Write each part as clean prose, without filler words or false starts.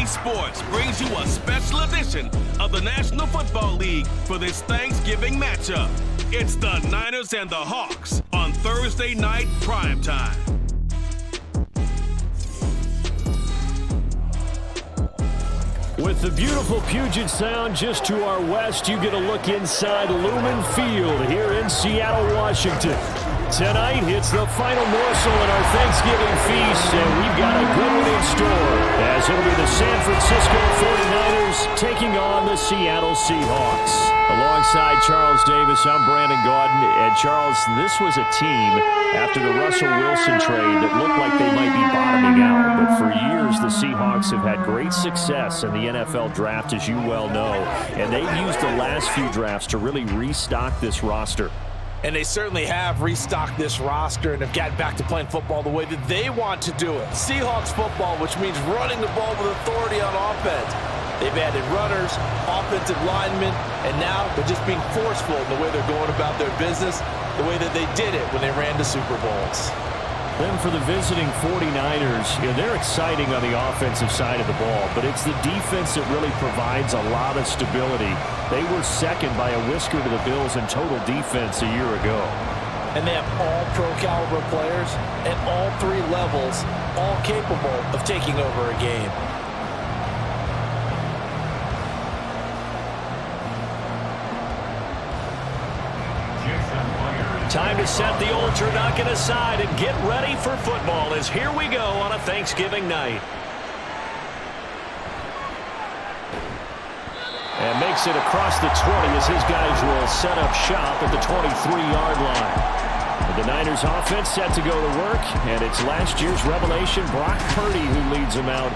EA Sports brings you a special edition of the National Football League for this Thanksgiving matchup. It's the Niners and the Hawks on Thursday night primetime. With the beautiful Puget Sound just to our west, you get a look inside Lumen Field here in Seattle, Washington. Tonight, it's the final morsel in our Thanksgiving feast, and we've got a good one in store, as it'll be the San Francisco 49ers taking on the Seattle Seahawks. Alongside Charles Davis, I'm Brandon Gaudin. And Charles, this was a team after the Russell Wilson trade that looked like they might be bottoming out. But for years, the Seahawks have had great success in the NFL draft, as you well know. And they've used the last few drafts to really restock this roster. And they certainly have restocked this roster and have gotten back to playing football the way that they want to do it. Seahawks football, which means running the ball with authority on offense. They've added runners, offensive linemen, and now they're just being forceful in the way they're going about their business, the way that they did it when they ran to Super Bowls. Then for the visiting 49ers, they're exciting on the offensive side of the ball, but it's the defense that really provides a lot of stability. They were second by a whisker to the Bills in total defense a year ago. And they have all pro-caliber players at all three levels, all capable of taking over a game. Time to set the old turducken aside and get ready for football, as here we go on a Thanksgiving night. And makes it across the 20 as his guys will set up shop at the 23-yard line. The Niners offense set to go to work, and it's last year's revelation, Brock Purdy, who leads them out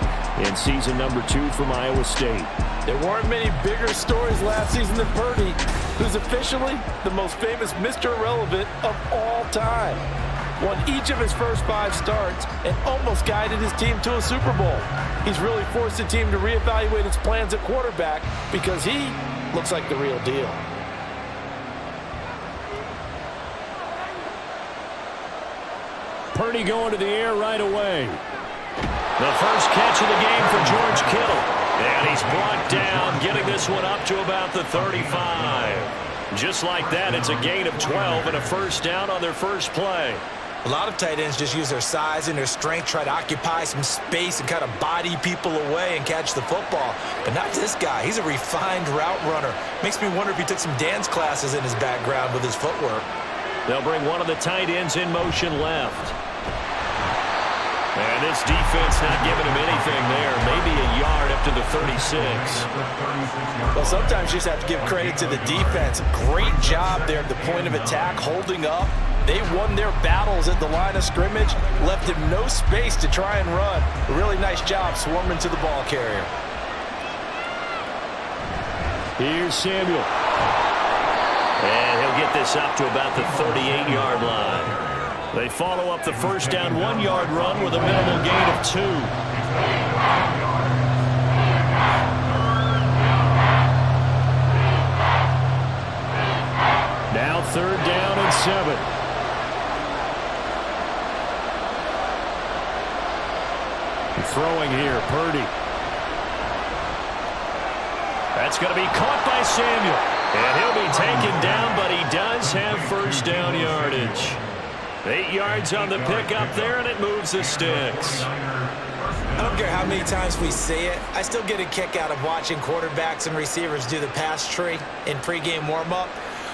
in season number 2 from Iowa State. There weren't many bigger stories last season than Purdy, who's officially the most famous Mr. Irrelevant of all time. Won each of his first 5 starts and almost guided his team to a Super Bowl. He's really forced the team to reevaluate its plans at quarterback because he looks like the real deal. Purdy going to the air right away. The first catch of the game for George Kittle. And he's brought down, getting this one up to about the 35. Just like that, it's a gain of 12 and a first down on their first play. A lot of tight ends just use their size and their strength, try to occupy some space and kind of body people away and catch the football. But not this guy. He's a refined route runner. Makes me wonder if he took some dance classes in his background with his footwork. They'll bring one of the tight ends in motion left. And this defense not giving him anything there. Maybe a yard up to the 36. Well, sometimes you just have to give credit to the defense. Great job there at the point of attack, holding up. They won their battles at the line of scrimmage, left him no space to try and run. A really nice job swarming to the ball carrier. Here's Samuel. And he'll get this up to about the 38-yard line. They follow up the first down 1-yard run with a minimal gain of 2. Now 3rd down and 7. Throwing here, Purdy. That's going to be caught by Samuel. And he'll be taken down, but he does have first down yardage. 8 yards on the pickup there, and it moves the sticks. I don't care how many times we say it, I still get a kick out of watching quarterbacks and receivers do the pass tree in pregame warm-up.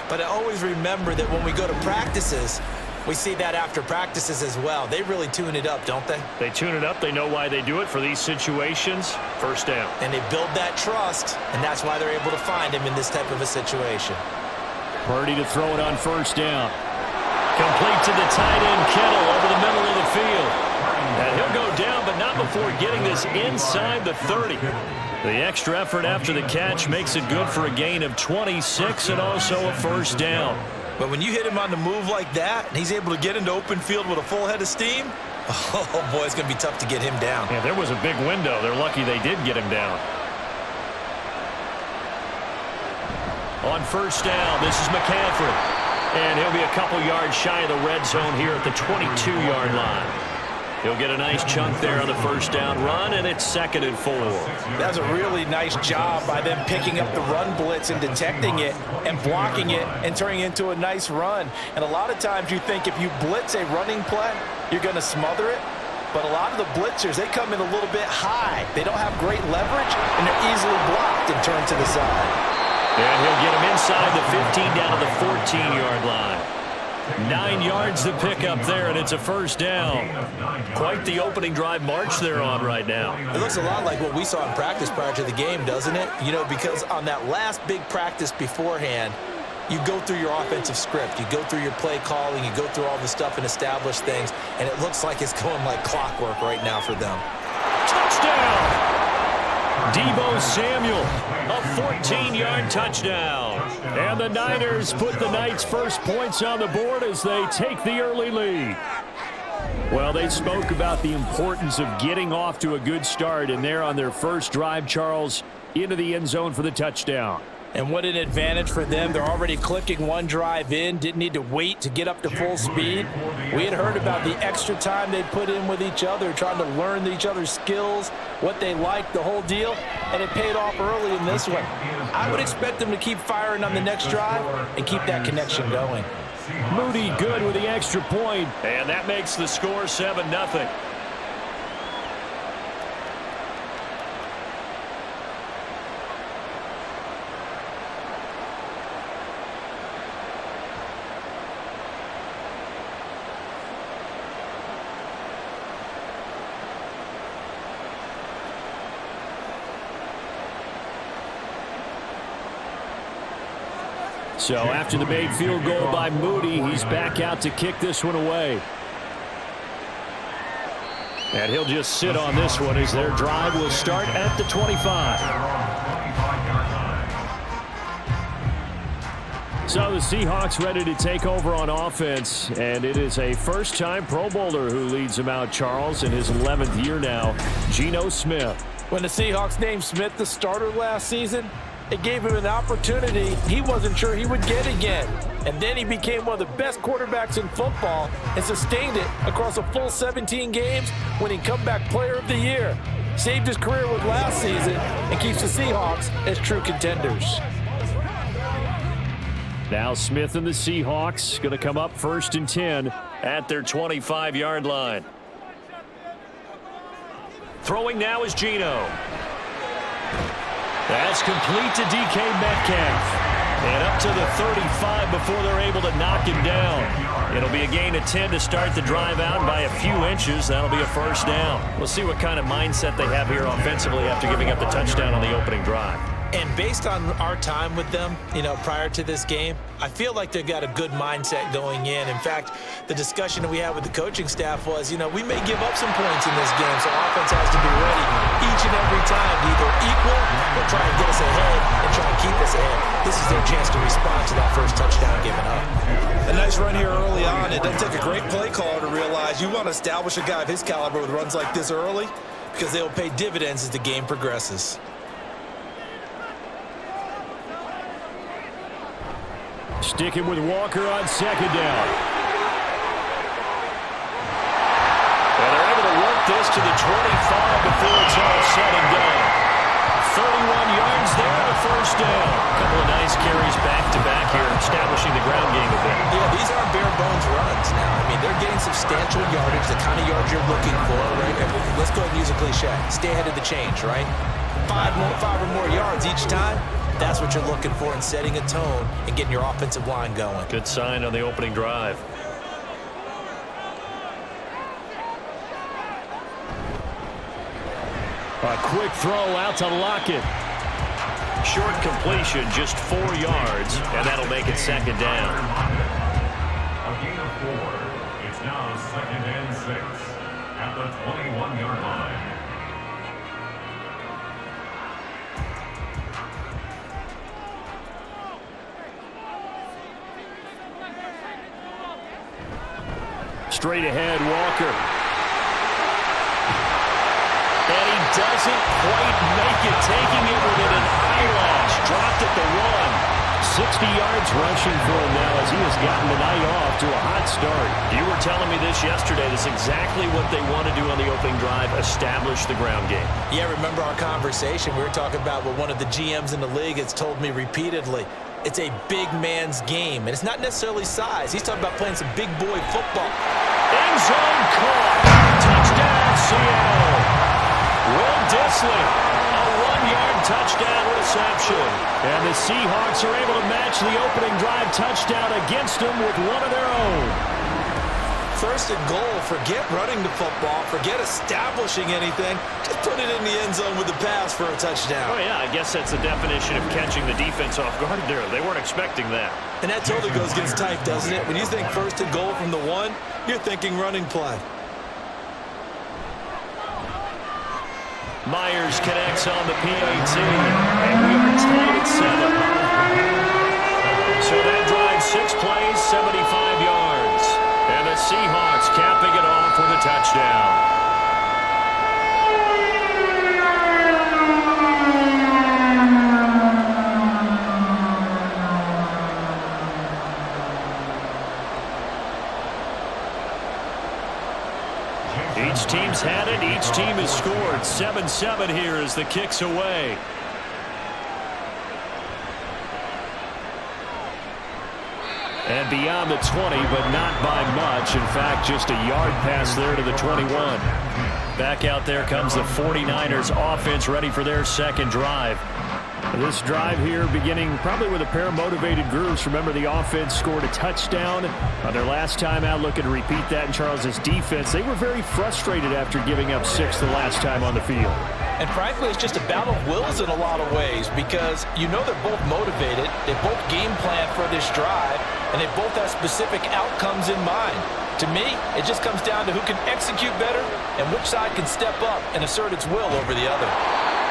But I always remember that when we go to practices, we see that after practices as well. They really tune it up, don't they? They tune it up. They know why they do it for these situations. First down. And they build that trust, and that's why they're able to find him in this type of a situation. Purdy to throw it on first down. Complete to the tight end, Kittle, over the middle of the field. And he'll go down, but not before getting this inside the 30. The extra effort after the catch makes it good for a gain of 26 and also a first down. But when you hit him on the move like that, and he's able to get into open field with a full head of steam, oh boy, it's going to be tough to get him down. Yeah, there was a big window. They're lucky they did get him down. On first down, this is McCaffrey. And he'll be a couple yards shy of the red zone here at the 22-yard line. He'll get a nice chunk there on the first down run, and it's 2nd and 4. That's a really nice job by them picking up the run blitz and detecting it and blocking it and turning it into a nice run. And a lot of times you think if you blitz a running play, you're going to smother it. But a lot of the blitzers, they come in a little bit high. They don't have great leverage, and they're easily blocked and turned to the side. And he'll get him inside the 15 down to the 14-yard line. 9 yards to pick up there, and it's a first down. Quite the opening drive march they're on right now. It looks a lot like what we saw in practice prior to the game, doesn't it? You know, because on that last big practice beforehand, you go through your offensive script. You go through your play calling. You go through all the stuff and establish things, and it looks like it's going like clockwork right now for them. Touchdown! Deebo Samuel, a 14-yard touchdown. And the Niners put the Knights' first points on the board as they take the early lead. Well, they spoke about the importance of getting off to a good start, and they're on their first drive, Charles, into the end zone for the touchdown. And what an advantage for them. They're already clicking one drive in, didn't need to wait to get up to full speed. We had heard about the extra time they put in with each other, trying to learn each other's skills, what they liked, the whole deal, and it paid off early in this one. I would expect them to keep firing on the next drive and keep that connection going. Moody good with the extra point, and that makes the score 7-0. So after the made field goal by Moody, he's back out to kick this one away. And he'll just sit on this one as their drive will start at the 25. So the Seahawks ready to take over on offense, and it is a first-time Pro Bowler who leads them out, Charles, in his 11th year now, Geno Smith. When the Seahawks named Smith the starter last season, it gave him an opportunity he wasn't sure he would get again. And then he became one of the best quarterbacks in football and sustained it across a full 17 games, winning Comeback Player of the Year. Saved his career with last season and keeps the Seahawks as true contenders. Now Smith and the Seahawks going to come up 1st and 10 at their 25-yard line. Throwing now is Geno. That's complete to DK Metcalf. And up to the 35 before they're able to knock him down. It'll be a gain of 10 to start the drive out by a few inches. That'll be a first down. We'll see what kind of mindset they have here offensively after giving up the touchdown on the opening drive. And based on our time with them, prior to this game, I feel like they've got a good mindset going in. In fact, the discussion that we had with the coaching staff was, we may give up some points in this game, so offense has to be ready each and every time to either equal or try and get us ahead and try and keep us ahead. This is their chance to respond to that first touchdown given up. A nice run here early on. It doesn't take a great play caller to realize you want to establish a guy of his caliber with runs like this early because they'll pay dividends as the game progresses. Sticking with Walker on 2nd down. And they're able to work this to the 25 before it's all said and done. 31 yards there, the first down. A couple of nice carries back-to-back here, establishing the ground game a bit. Yeah, these aren't bare-bones runs now. They're getting substantial yardage, the kind of yards you're looking for, right? Let's go ahead and use a cliche. Stay ahead of the change, right? 5 or more yards each time. That's what you're looking for in setting a tone and getting your offensive line going. Good sign on the opening drive. A quick throw out to Lockett. Short completion, just 4 yards, and that'll make it 2nd down. A gain of 4. It's now 2nd and 6 at the 21-yard line. Straight ahead, Walker. And he doesn't quite make it, taking it within an eyelash. Dropped at the 1. 60 yards rushing for him now as he has gotten the night off to a hot start. You were telling me this yesterday. This is exactly what they want to do on the opening drive, establish the ground game. Yeah, remember our conversation? We were talking about what one of the GMs in the league has told me repeatedly. It's a big man's game, and it's not necessarily size. He's talking about playing some big boy football. End zone caught. Touchdown, Seattle. Will Dissly, a 1-yard touchdown reception. And the Seahawks are able to match the opening drive touchdown against them with one of their own. First and goal, forget running the football, forget establishing anything. Just put it in the end zone with the pass for a touchdown. Oh, yeah, I guess that's the definition of catching the defense off guard there. They weren't expecting that. And that totally goes against type, doesn't it? When you think first and goal from the 1, you're thinking running play. Myers connects on the PAT, and we are tied at 7. So that drive 6 plays, 75 yards. And the Seahawks capping it off with a touchdown. Each team's had it. Each team has scored. 7-7 here as the kick's away. And beyond the 20, but not by much. In fact, just a yard pass there to the 21. Back out there comes the 49ers offense ready for their second drive. This drive here beginning probably with a pair of motivated groups. Remember, the offense scored a touchdown on their last time out. Looking to repeat that in Charles's defense. They were very frustrated after giving up 6 the last time on the field. And frankly, it's just a battle of wills in a lot of ways because you know they're both motivated. They both game plan for this drive, and they both have specific outcomes in mind. To me, it just comes down to who can execute better and which side can step up and assert its will over the other.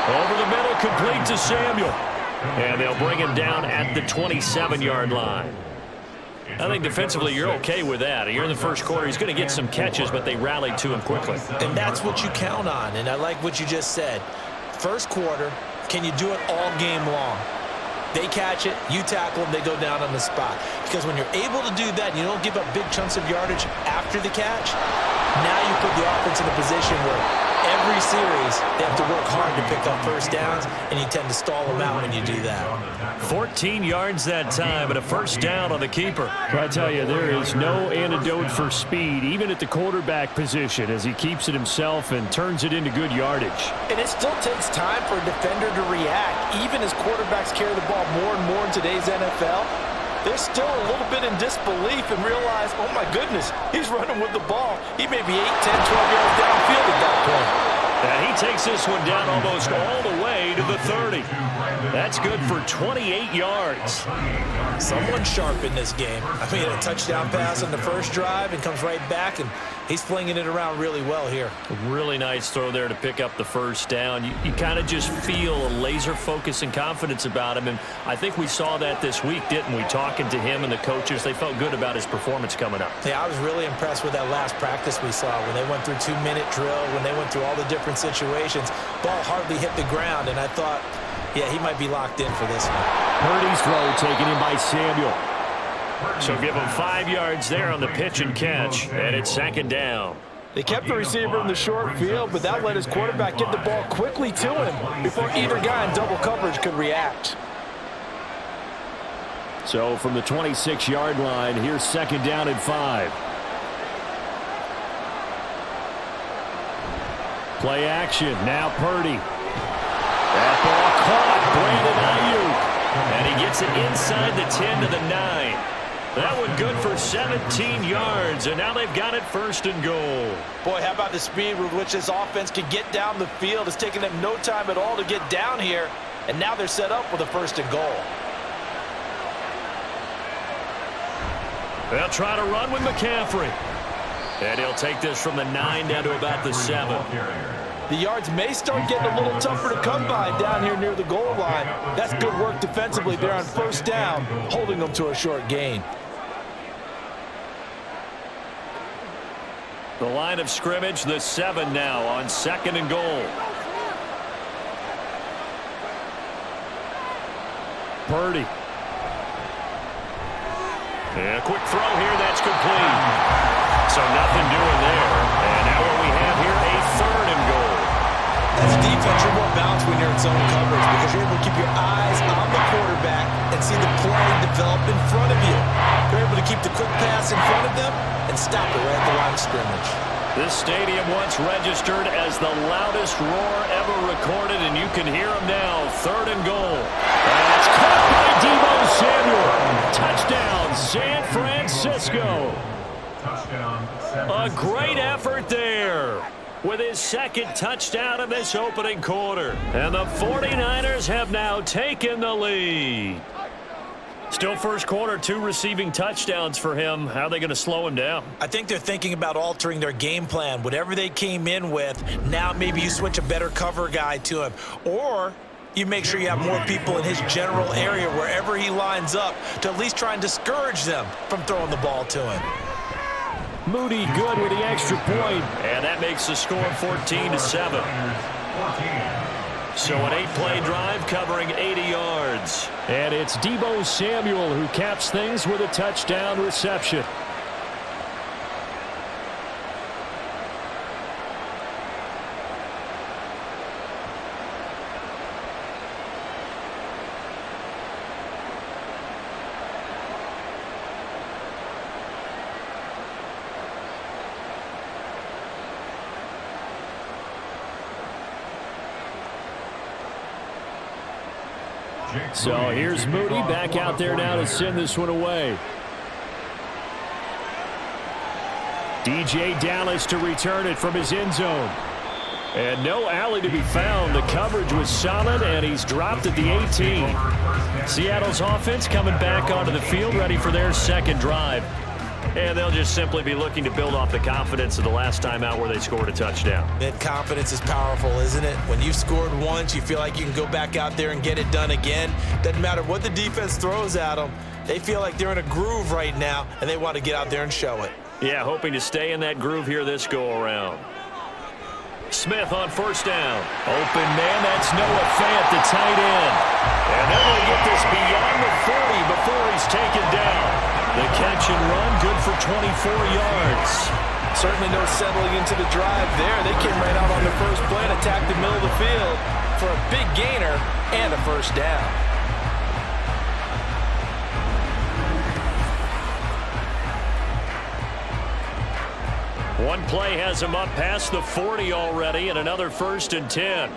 Over the middle, complete to Samuel. And they'll bring him down at the 27-yard line. I think defensively you're okay with that. You're in the first quarter. He's going to get some catches, but they rallied to him quickly. And that's what you count on, and I like what you just said. First quarter, can you do it all game long? They catch it, you tackle them, they go down on the spot. Because when you're able to do that and you don't give up big chunks of yardage after the catch, now you put the offense in a position where every series they have to work hard to pick up first downs, and you tend to stall them out when you do that. 14 yards that time and a first down on the keeper. I tell you, there is no antidote for speed, even at the quarterback position, as he keeps it himself and turns it into good yardage. And it still takes time for a defender to react. Even as quarterbacks carry the ball more and more in today's NFL, they're still a little bit in disbelief and realize, oh my goodness, he's running with the ball. He may be 8, 10, 12 yards downfield at that point. And he takes this one down almost all the way to the 30. That's good for 28 yards. Someone sharp in this game. I mean, a touchdown pass on the first drive and comes right back, and he's flinging it around really well here. A really nice throw there to pick up the first down. You kind of just feel a laser focus and confidence about him, and I think we saw that this week, didn't we? Talking to him and the coaches, they felt good about his performance coming up. Yeah, I was really impressed with that last practice we saw when they went through 2-minute drill, when they went through all the different situations. Ball hardly hit the ground, and I thought, yeah, he might be locked in for this one. Purdy's throw taken in by Samuel. So give him 5 yards there on the pitch and catch, and it's second down. They kept the receiver in the short field, but that let his quarterback get the ball quickly to him before either guy in double coverage could react. So from the 26-yard line, here's second down and 5. Play action, now Purdy. That ball caught, Brandon Ayuk. And he gets it inside the 10 to the 9. That one good for 17 yards, and now they've got it first and goal. Boy, how about the speed with which this offense can get down the field? It's taken them no time at all to get down here, and now they're set up with a first and goal. They'll try to run with McCaffrey. And he'll take this from the 9 down to about the 7. The yards may start getting a little tougher to come by down here near the goal line. That's good work defensively there on first down, holding them to a short gain. The line of scrimmage, the 7 now on second and goal. Purdy. And a quick throw here, that's complete. So nothing doing there. And now what we have here, a 3rd and goal. As a defense, you're more balanced when you're in zone coverage because you're able to keep your eyes on the quarterback and see the play develop in front of you. You're able to keep the quick pass in front of them and stop it right at the line of scrimmage. This stadium once registered as the loudest roar ever recorded, and you can hear them now. 3rd and goal. And it's caught by Deebo Samuel. Touchdown, San Francisco. Touchdown, San A Francisco. great effort there with his 2nd touchdown of this opening quarter. And the 49ers have now taken the lead. Still first quarter, 2 receiving touchdowns for him. How are they going to slow him down? I think they're thinking about altering their game plan. Whatever they came in with, now maybe you switch a better cover guy to him. Or you make sure you have more people in his general area wherever he lines up to at least try and discourage them from throwing the ball to him. Moody good with the extra point. And that makes the score 14-7. So an 8-play drive covering 80 yards. And it's Deebo Samuel who caps things with a touchdown reception. So here's Moody back out there now to send this one away. DJ Dallas to return it from his end zone. And no alley to be found. The coverage was solid, and he's dropped at the 18. Seattle's offense coming back onto the field, ready for their 2nd drive. And they'll just simply be looking to build off the confidence of the last time out where they scored a touchdown. That confidence is powerful, isn't it? When you've scored once, you feel like you can go back out there and get it done again. Doesn't matter what the defense throws at them. They feel like they're in a groove right now, and they want to get out there and show it. Yeah, hoping to stay in that groove here this go-around. Smith on 1st down. Open man, that's Noah Fant, the tight end. And they're going to get this beyond the 40 before he's taken down. The catch and run, good for 24 yards. Certainly no settling into the drive there. They came right out on the first play and attacked the middle of the field for a big gainer and a 1st down. One play has him up past the 40 already, and another 1st and 10.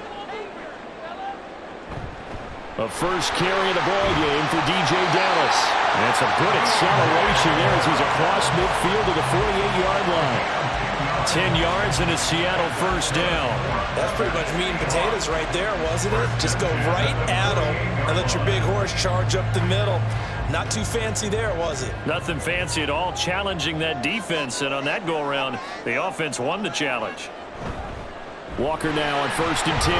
A first carry of the ball game for DJ Dallas. And it's a good acceleration there as he's across midfield to the 48-yard line. 10 yards and a Seattle 1st down. That's pretty much meat and potatoes right there, wasn't it? Just go right at him and let your big horse charge up the middle. Not too fancy there, was it? Nothing fancy at all, challenging that defense. And on that go-around, the offense won the challenge. Walker now on 1st and 10.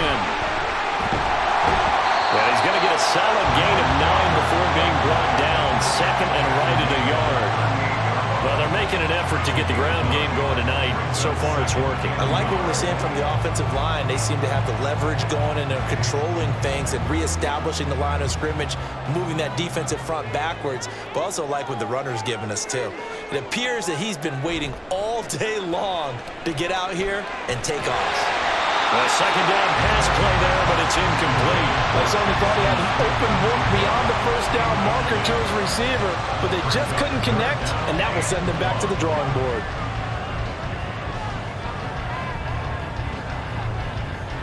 Well, he's going to get a solid gain of 9 before being brought down. 2nd and right at a yard. Well, they're making an effort to get the ground game going tonight. So far, it's working. I like what we're seeing from the offensive line. They seem to have the leverage going and they're controlling things and reestablishing the line of scrimmage, moving that defensive front backwards. But also like what the runner's giving us, too. It appears that he's been waiting all day long to get out here and take off. A 2nd down pass play there, but it's incomplete. Like somebody thought he had an open look beyond the 1st down marker to his receiver, but they just couldn't connect, and that will send them back to the drawing board.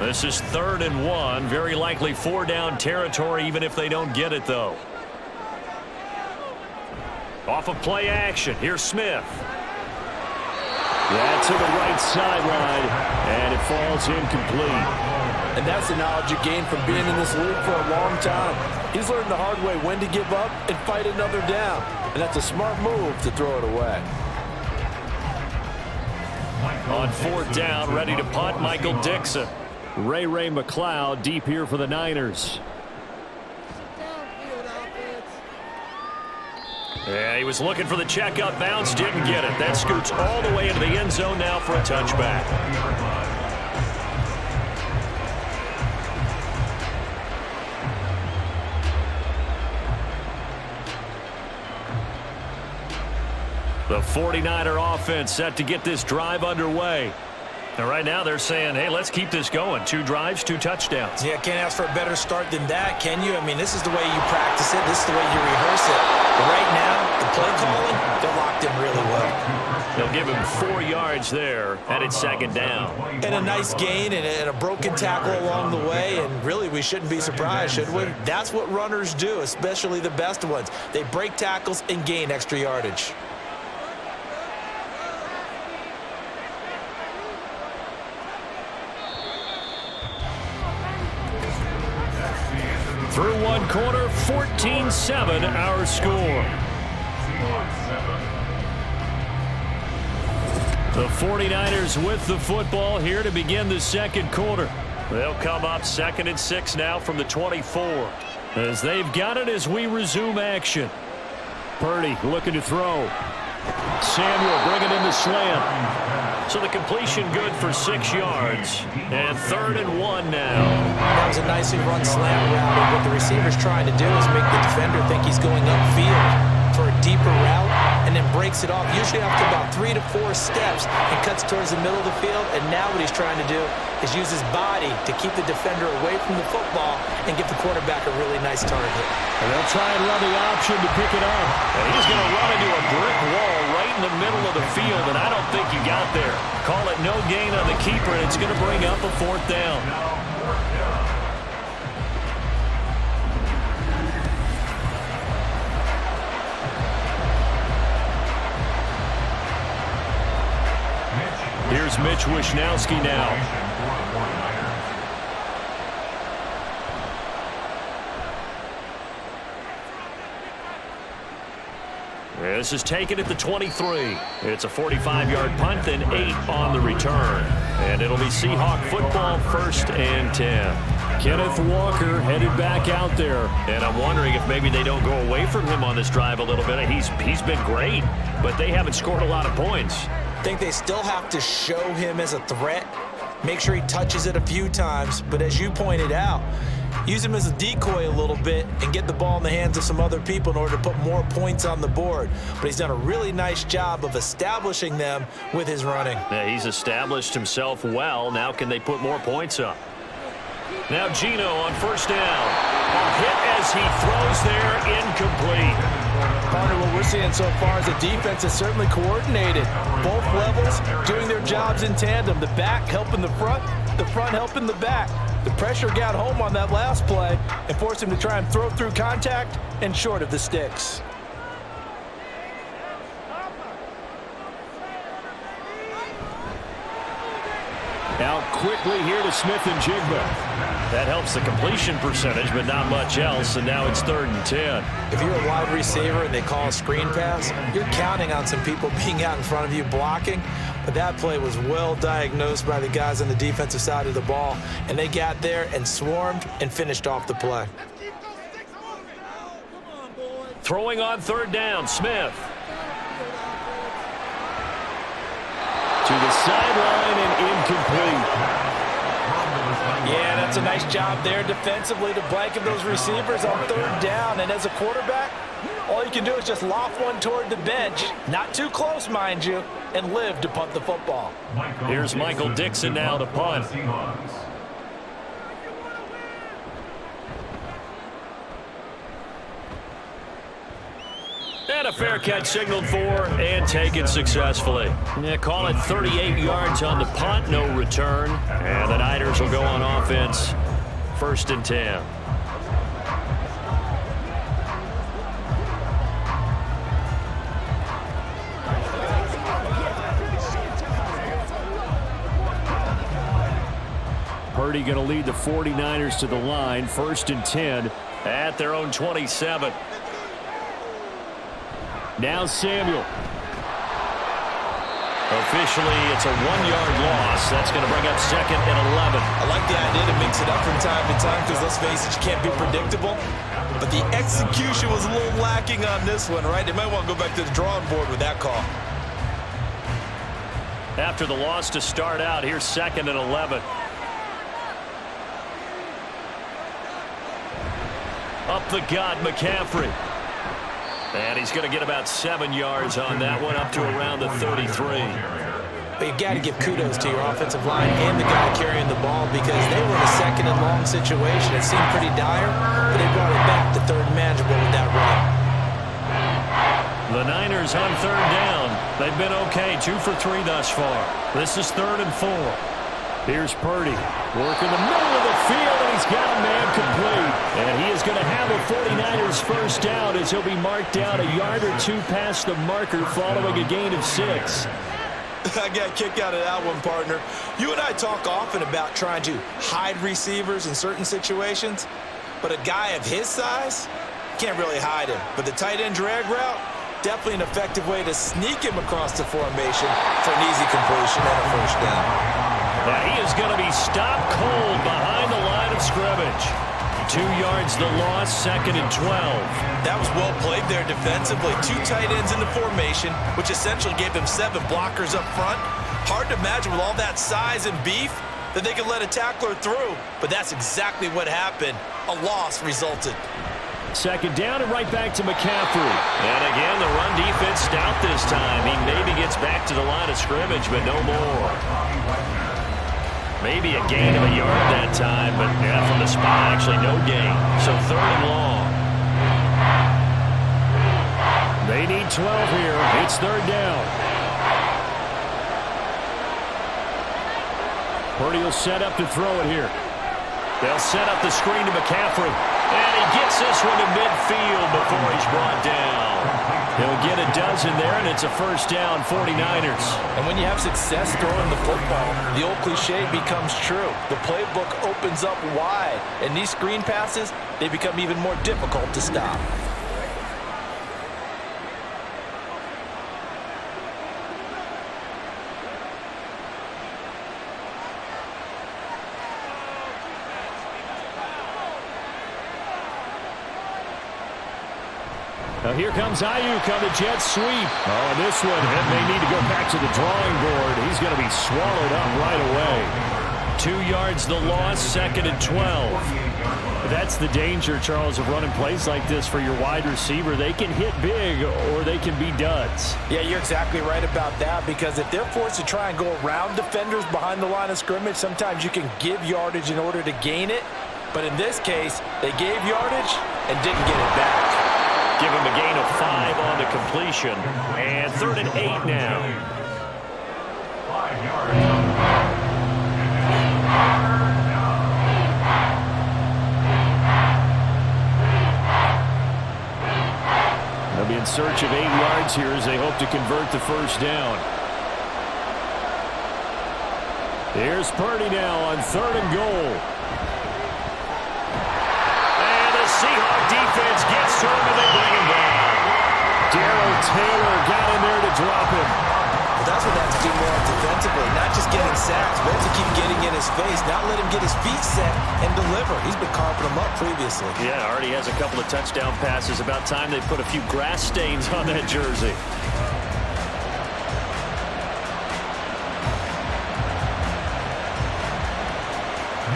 This is 3rd and 1. Very likely 4-down territory, even if they don't get it, though. Off of play action. Here's Smith. Yeah, to the right sideline, and it falls incomplete. And that's the knowledge you gain from being in this league for a long time. He's learned the hard way when to give up and fight another down. And that's a smart move to throw it away. On 4th down, ready to punt, Michael Dixon. Ray McLeod deep here for the Niners. Yeah, he was looking for the check-up bounce, didn't get it. That scoots all the way into the end zone now for a touchback. The 49er offense set to get this drive underway. And right now they're saying, hey, let's keep this going. 2 drives, 2 touchdowns. Yeah, can't ask for a better start than that, can you? I mean, this is the way you practice it. This is the way you rehearse it. But right now, the play calling, they're locked in really well. They'll give him 4 yards there, and it's 2nd down. And a nice gain and a broken tackle along the way, and really we shouldn't be surprised, should we? That's what runners do, especially the best ones. They break tackles and gain extra yardage. Through 1 quarter, 14-7 our score. The 49ers with the football here to begin the 2nd quarter. They'll come up 2nd and 6 now from the 24. As they've got it as we resume action. Purdy looking to throw. Samuel bringing in the slant. So the completion good for 6 yards. And 3rd and 1 now. That was a nicely run slant route. And what the receiver's trying to do is make the defender think he's going upfield for a deeper route and then breaks it off, usually after about 3 to 4 steps, and cuts towards the middle of the field. And now what he's trying to do is use his body to keep the defender away from the football and give the quarterback a really nice target. And they'll try and run the option to pick it up. And he's going to run into a brick wall right in the middle of the field, and I don't think he got there. Call it no gain on the keeper, and it's going to bring up a 4th down. Here's Mitch Wishnowsky now. This is taken at the 23. It's a 45-yard punt, then 8 on the return. And it'll be Seahawk football, 1st and 10. Kenneth Walker headed back out there. And I'm wondering if maybe they don't go away from him on this drive a little bit. He's been great, but they haven't scored a lot of points. I think they still have to show him as a threat, make sure he touches it a few times, but as you pointed out, use him as a decoy a little bit and get the ball in the hands of some other people in order to put more points on the board. But he's done a really nice job of establishing them with his running. Yeah, he's established himself well. Now can they put more points up? Now Geno on 1st down. A hit as he throws there, incomplete. Partner, what we're seeing so far is the defense is certainly coordinated. Both levels doing their jobs in tandem. The back helping the front helping the back. The pressure got home on that last play and forced him to try and throw through contact and short of the sticks. Out quickly here to Smith and Jigba. That helps the completion percentage, but not much else, and now it's 3rd and 10. If you're a wide receiver and they call a screen pass, you're counting on some people being out in front of you blocking, but that play was well diagnosed by the guys on the defensive side of the ball, and they got there and swarmed and finished off the play. Throwing on 3rd down, Smith. To the sideline and incomplete. Yeah, that's a nice job there defensively to blanket those receivers on 3rd down. And as a quarterback, all you can do is just loft one toward the bench, not too close, mind you, and live to punt the football. Here's Michael Dixon now to punt. And a fair catch signaled for and taken successfully. Yeah, call it 38 yards on the punt, no return. And the Niners will go on offense, 1st and 10. Purdy going to lead the 49ers to the line, 1st and 10. At their own 27. Now Samuel. Officially, it's a 1-yard loss. That's going to bring up 2nd and 11. I like the idea to mix it up from time to time because, let's face it, you can't be predictable. But the execution was a little lacking on this one, right? They might want to go back to the drawing board with that call. After the loss to start out, here's 2nd and 11. Up the gut, McCaffrey. And he's going to get about 7 yards on that one, up to around the 33. But you've got to give kudos to your offensive line and the guy carrying the ball because they were in a second and long situation. It seemed pretty dire, but they brought it back to third and manageable with that run. The Niners on third down. They've been okay, 2 for 3 thus far. This is 3rd and 4. Here's Purdy. Work in the middle of the field, and he's got a man complete. And he is going to have a 49ers first down as he'll be marked down a yard or 2 past the marker following a gain of 6. I got a kick out of that one, partner. You and I talk often about trying to hide receivers in certain situations, but a guy of his size can't really hide him. But the tight end drag route, definitely an effective way to sneak him across the formation for an easy completion and a first down. Now he is going to be stopped cold behind the line of scrimmage. 2 yards the loss, 2nd and 12. That was well played there defensively. 2 tight ends in the formation, which essentially gave them 7 blockers up front. Hard to imagine with all that size and beef that they could let a tackler through, but that's exactly what happened. A loss resulted. 2nd down and right back to McCaffrey. And again, the run defense stout this time. He maybe gets back to the line of scrimmage, but no more. Maybe a gain of a yard that time, but yeah, from the spot, actually no gain. So 3rd and long. They need 12 here. It's 3rd down. Purdy will set up to throw it here. They'll set up the screen to McCaffrey. And he gets this one to midfield before he's brought down. He'll get a dozen there, and it's a first down, 49ers. And when you have success throwing the football, the old cliche becomes true. The playbook opens up wide, and these screen passes, they become even more difficult to stop. Now here comes Ayuk on the jet sweep. Oh, this one may need to go back to the drawing board. He's going to be swallowed up right away. 2 yards the loss, 2nd and 12. That's the danger, Charles, of running plays like this for your wide receiver. They can hit big or they can be duds. Yeah, you're exactly right about that because if they're forced to try and go around defenders behind the line of scrimmage, sometimes you can give yardage in order to gain it. But in this case, they gave yardage and didn't get it back. Give him a gain of 5 on the completion. And 3rd and 8 now. 5 yards on the ground. They'll be in search of 8 yards here as they hope to convert the first down. Here's Purdy now on 3rd and goal. Seahawks defense gets to him and they bring him down. Darrell Taylor got in there to drop him. Well, that's what they have to do more defensively, not just getting sacks, but to keep getting in his face, not let him get his feet set and deliver. He's been carving them up previously. Yeah, already has a couple of touchdown passes. About time they put a few grass stains on that jersey.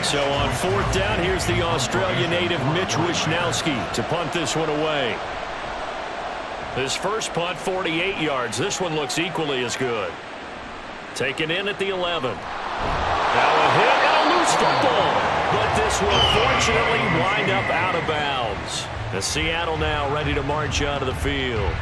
So on 4th down, here's the Australia native Mitch Wishnowsky to punt this one away. His first punt, 48 yards. This one looks equally as good. Taken in at the 11. Now a hit and a loose football. But this will fortunately wind up out of bounds. The Seattle now ready to march out of the field.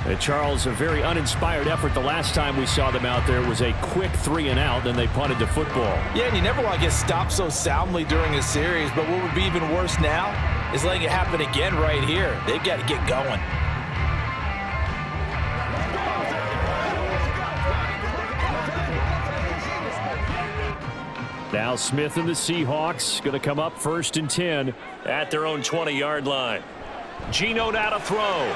And Charles, a very uninspired effort. The last time we saw them out there was a quick 3 and out, then they punted the football. Yeah, and you never want to get stopped so soundly during a series, but what would be even worse now is letting it happen again right here. They've got to get going. Now Smith and the Seahawks going to come up 1st and 10 at their own 20-yard line. Geno now to throw.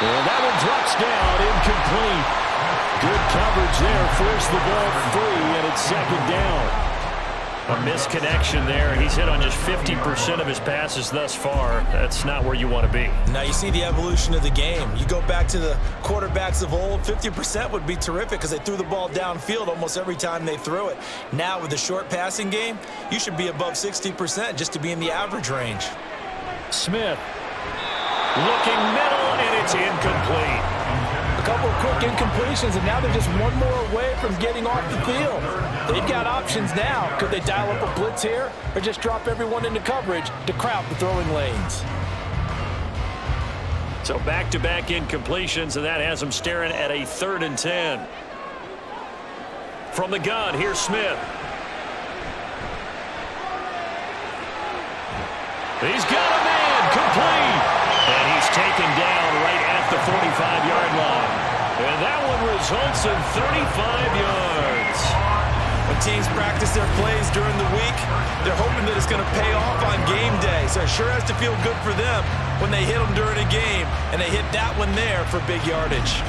And that one drops down, incomplete. Good coverage there, forced the ball free, and it's 2nd down. A misconnection there. He's hit on just 50% of his passes thus far. That's not where you want to be. Now you see the evolution of the game. You go back to the quarterbacks of old, 50% would be terrific because they threw the ball downfield almost every time they threw it. Now with the short passing game, you should be above 60% just to be in the average range. Smith. Looking middle, and it's incomplete. A couple of quick incompletions, and now they're just one more away from getting off the field. They've got options now. Could they dial up a blitz here or just drop everyone into coverage to crowd the throwing lanes? So back-to-back incompletions, and that has them staring at a 3rd and 10. From the gun, here's Smith. He's got a man, complete. And he's taken down right at the 45-yard line. And that one results in 35 yards. When teams practice their plays during the week, they're hoping that it's going to pay off on game day. So it sure has to feel good for them when they hit them during a game, and they hit that one there for big yardage.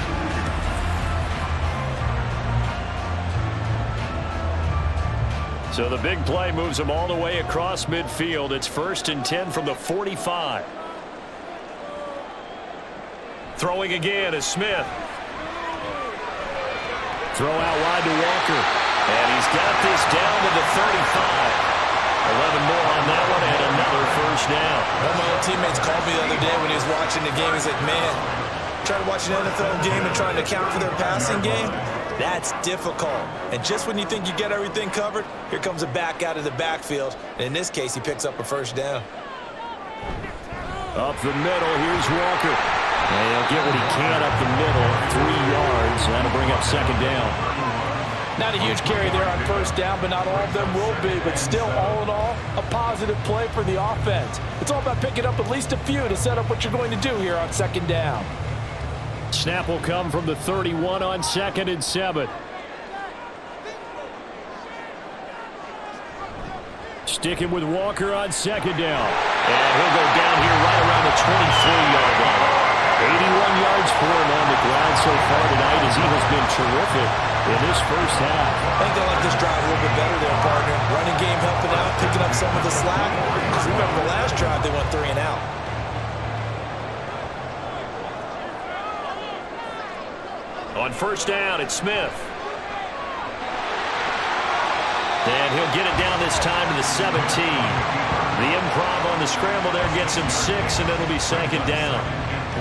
So the big play moves them all the way across midfield. It's 1st and 10 from the 45. Throwing again is Smith. Throw out wide to Walker. And he's got this down to the 35. 11 more on that one and another 1st down. One of my old teammates called me the other day when he was watching the game. He's like, man, trying to watch an NFL game and trying to account for their passing game, that's difficult. And just when you think you get everything covered, here comes a back out of the backfield. And in this case, he picks up a 1st down. Up the middle, here's Walker. And he'll get what he can up the middle, 3 yards. That'll bring up 2nd down. Not a huge carry there on 1st down, but not all of them will be. But still, all in all, a positive play for the offense. It's all about picking up at least a few to set up what you're going to do here on 2nd down. Snap will come from the 31 on 2nd and 7. Sticking with Walker on 2nd down. And he'll go down here right around the 23-yard line. 81 yards for him on the ground so far tonight as he has been terrific in this 1st half. I think they like this drive a little bit better there, partner. Running game helping out, picking up some of the slack. Because remember, the last drive they went 3 and out. On 1st down, it's Smith. And he'll get it down this time to the 17. The improv on the scramble there gets him 6, and it'll be 2nd down.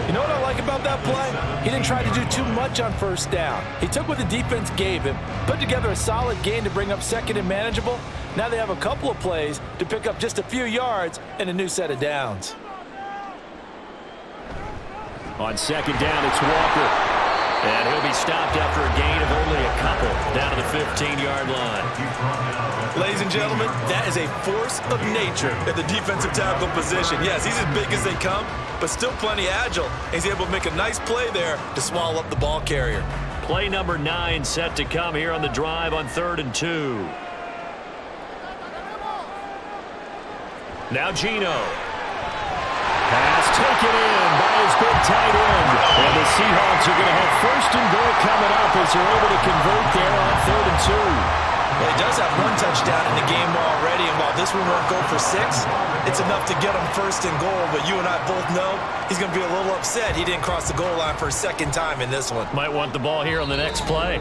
You know what I like about that play? He didn't try to do too much on 1st down. He took what the defense gave him, put together a solid gain to bring up 2nd and manageable. Now they have a couple of plays to pick up just a few yards and a new set of downs. On 2nd down, it's Walker. And he'll be stopped after a gain of only a couple down to the 15-yard line. Ladies and gentlemen, that is a force of nature at the defensive tackle position. Yes, he's as big as they come, but still plenty agile. He's able to make a nice play there to swallow up the ball carrier. Play number 9 set to come here on the drive on 3rd and 2. Now Geno. Pass taken in by his big tight end. And the Seahawks are going to have 1st and goal coming up as they're able to convert there on 3rd and 2. Well, he does have 1 touchdown in the game already, and while this one won't go for 6, it's enough to get him 1st and goal. But you and I both know he's going to be a little upset he didn't cross the goal line for a 2nd time in this one. Might want the ball here on the next play.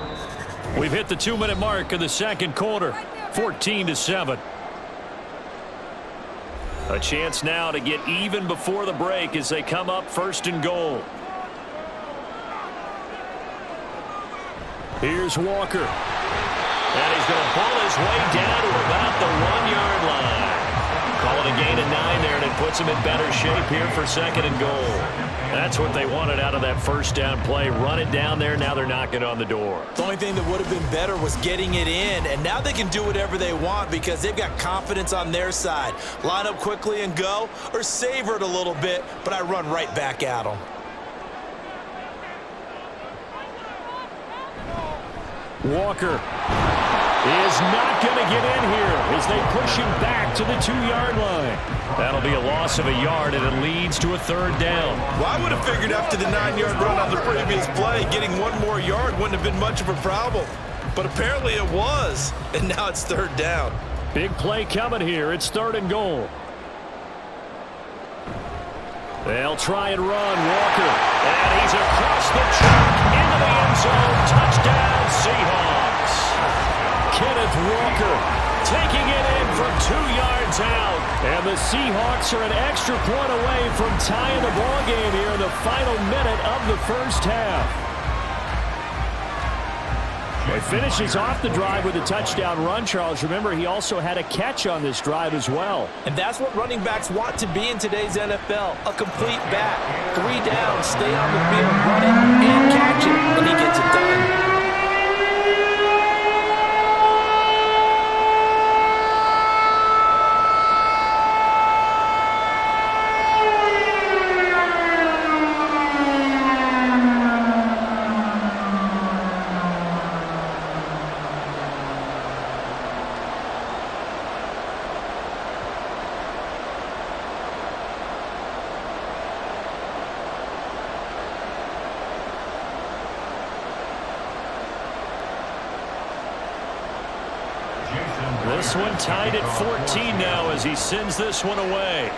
We've hit the 2-minute mark of the 2nd quarter, 14-7. A chance now to get even before the break as they come up 1st and goal. Here's Walker. And he's going to pull his way down to about the 1-yard line. Call it a gain of 9 there, and it puts him in better shape here for 2nd and goal. That's what they wanted out of that 1st down play. Run it down there. Now they're knocking on the door. The only thing that would have been better was getting it in, and now they can do whatever they want because they've got confidence on their side. Line up quickly and go, or savor it a little bit, but I run right back at them. Walker is not going to get in here as they push him back to the 2-yard line. That'll be a loss of a yard, and it leads to a 3rd down. Well, I would have figured after the 9-yard run on the previous play, getting 1 more yard wouldn't have been much of a problem. But apparently it was, and now it's 3rd down. Big play coming here. It's 3rd and goal. They'll try and run. Walker. And he's across the track into the end zone. Touchdown, Seahawks. Kenneth Walker taking it in from 2 yards out. And the Seahawks are an extra point away from tying the ball game here in the final minute of the first half. He finishes off the drive with a touchdown run, Charles. Remember, he also had a catch on this drive as well. And that's what running backs want to be in today's NFL, a complete back. 3 downs, stay on the field, run it, and catch it, and he gets it done. This one tied at 14 now as he sends this one away.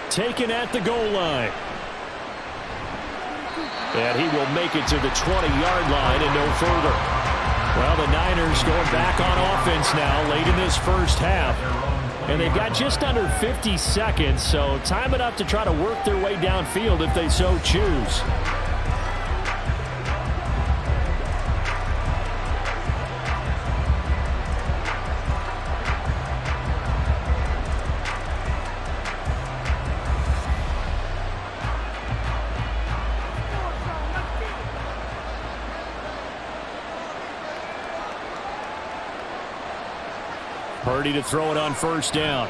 Taken at the goal line. And he will make it to the 20-yard line and no further. Well, the Niners going back on offense now late in this first half. And they've got just under 50 seconds, so time enough to try to work their way downfield if they so choose. Purdy to throw it on first down.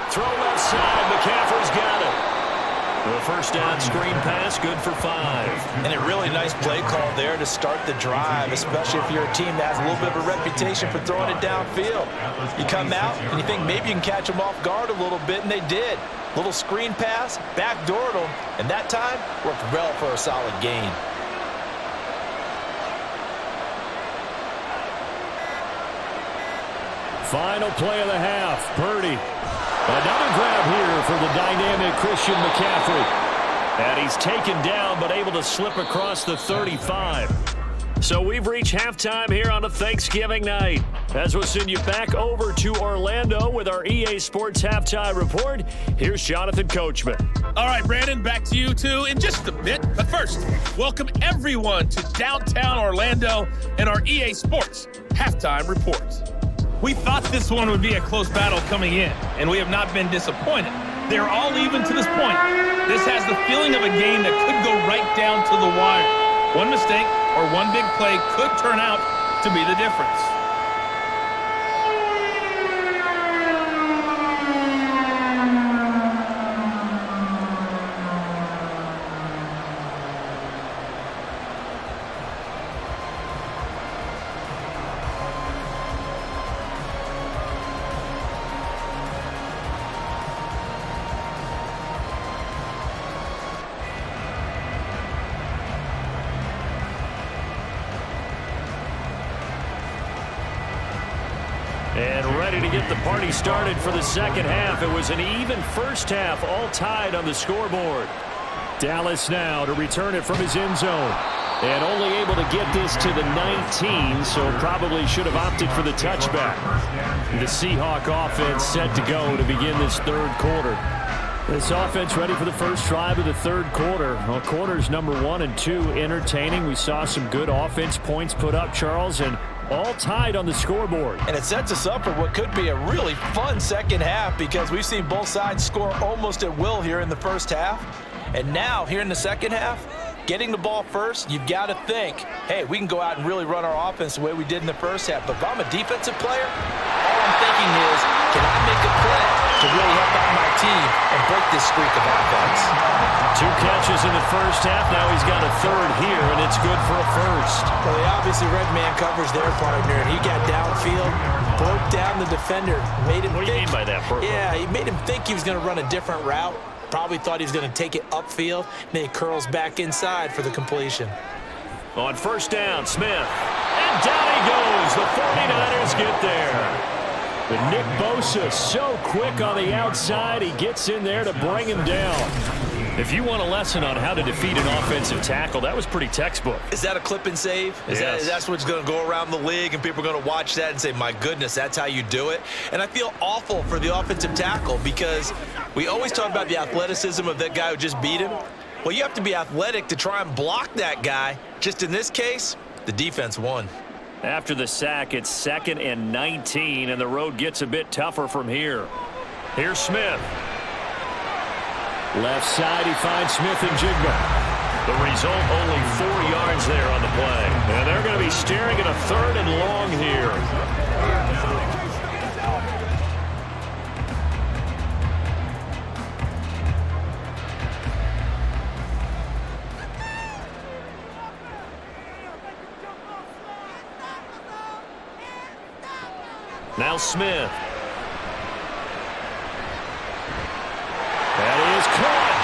Throw left side. McCaffrey's got it. The first down screen pass, good for 5. And a really nice play call there to start the drive, especially if you're a team that has a little bit of a reputation for throwing it downfield. You come out and you think maybe you can catch them off guard a little bit, and they did. Little screen pass, backdoored them, and that time worked well for a solid gain. Final play of the half. Purdy. Another grab here for the dynamic Christian McCaffrey. And he's taken down but able to slip across the 35. So we've reached halftime here on a Thanksgiving night. As we'll send you back over to Orlando with our EA Sports Halftime Report, here's Jonathan Coachman. All right, Brandon, back to you two in just a bit. But first, welcome everyone to downtown Orlando and our EA Sports Halftime Report. We thought this one would be a close battle coming in, and we have not been disappointed. They're all even to this point. This has the feeling of a game that could go right down to the wire. One mistake or one big play could turn out to be the difference. And ready to get the party started for the second half. It was an even first half, all tied on the scoreboard. Dallas now to return it from his end zone. And only able to get this to the 19, so probably should have opted for the touchback. The Seahawk offense set to go to begin this third quarter. This offense ready for the first drive of the third quarter. Well, quarters number 1 and 2 entertaining. We saw some good offense points put up, Charles, and all tied on the scoreboard. And it sets us up for what could be a really fun second half because we've seen both sides score almost at will here in the first half. And now, here in the second half, getting the ball first, you've got to think, hey, we can go out and really run our offense the way we did in the first half. But if I'm a defensive player, all I'm thinking is, can I make a play to really help out my team and break this streak of offense? 2 catches in the first half. Now he's got a third here, and it's good for a first. Well, they obviously red man coverage their partner, and he got downfield, broke down the defender, made him What do you mean by that, Purple? Yeah, he made him think he was going to run a different route. Probably thought he was going to take it upfield, and then he curls back inside for the completion. On first down, Smith. And down he goes. The 49ers get there. But Nick Bosa so quick on the outside, he gets in there to bring him down. If you want a lesson on how to defeat an offensive tackle, that was pretty textbook. Is that a clip and save? Yes. That's what's going to go around the league, and people are going to watch that and say, my goodness, that's how you do it? And I feel awful for the offensive tackle because we always talk about the athleticism of that guy who just beat him. Well, you have to be athletic to try and block that guy. Just in this case, the defense won. After the sack, it's 2nd and 19, and the road gets a bit tougher from here. Here's Smith. Left side, he finds Smith and Jigba. The result, only 4 yards there on the play. And they're going to be staring at a 3rd and long here. Now Smith. That is caught.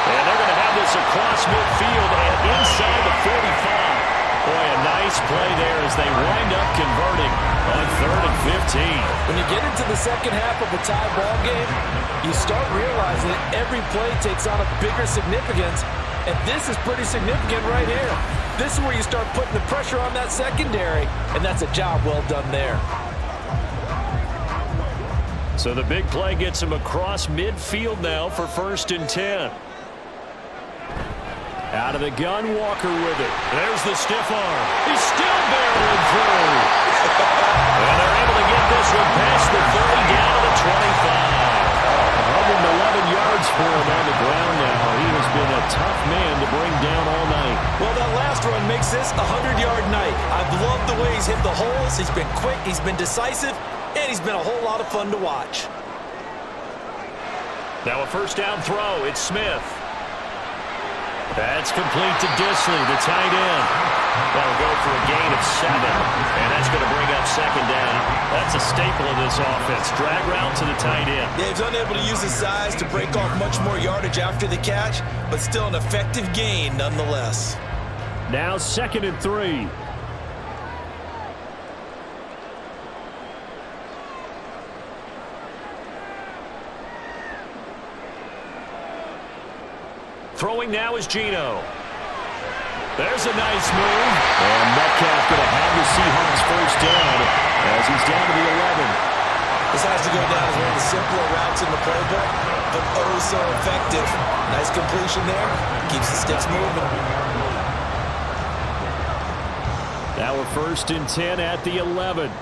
And they're going to have this across midfield and inside the 45. Boy, a nice play there as they wind up converting on 3rd and 15. When you get into the second half of a tie ball game, you start realizing that every play takes on a bigger significance, and this is pretty significant right here. This is where you start putting the pressure on that secondary, and that's a job well done there. So the big play gets him across midfield now for 1st and 10. Out of the gun, Walker with it. There's the stiff arm. He's still barreling through. And they're able to get this one past the 30 down to the 25. 111 yards for him on the ground now. He has been a tough man to bring down all night. Well, that last run makes this a 100-yard night. I've loved the way he's hit the holes. He's been quick. He's been decisive. And he's been a whole lot of fun to watch. Now a 1st down throw. It's Smith. That's complete to Disley, the tight end. That'll go for a gain of 7. And that's going to bring up 2nd down. That's a staple of this offense. Drag route to the tight end. Yeah, he's unable to use his size to break off much more yardage after the catch, but still an effective gain nonetheless. Now 2nd and 3. Throwing now is Geno. There's a nice move. And Metcalf going to have the Seahawks 1st down as he's down to the 11. This has to go down as one of the simpler routes in the playbook, but oh so effective. Nice completion there. Keeps the sticks moving. Now we're 1st and 10 at the 11.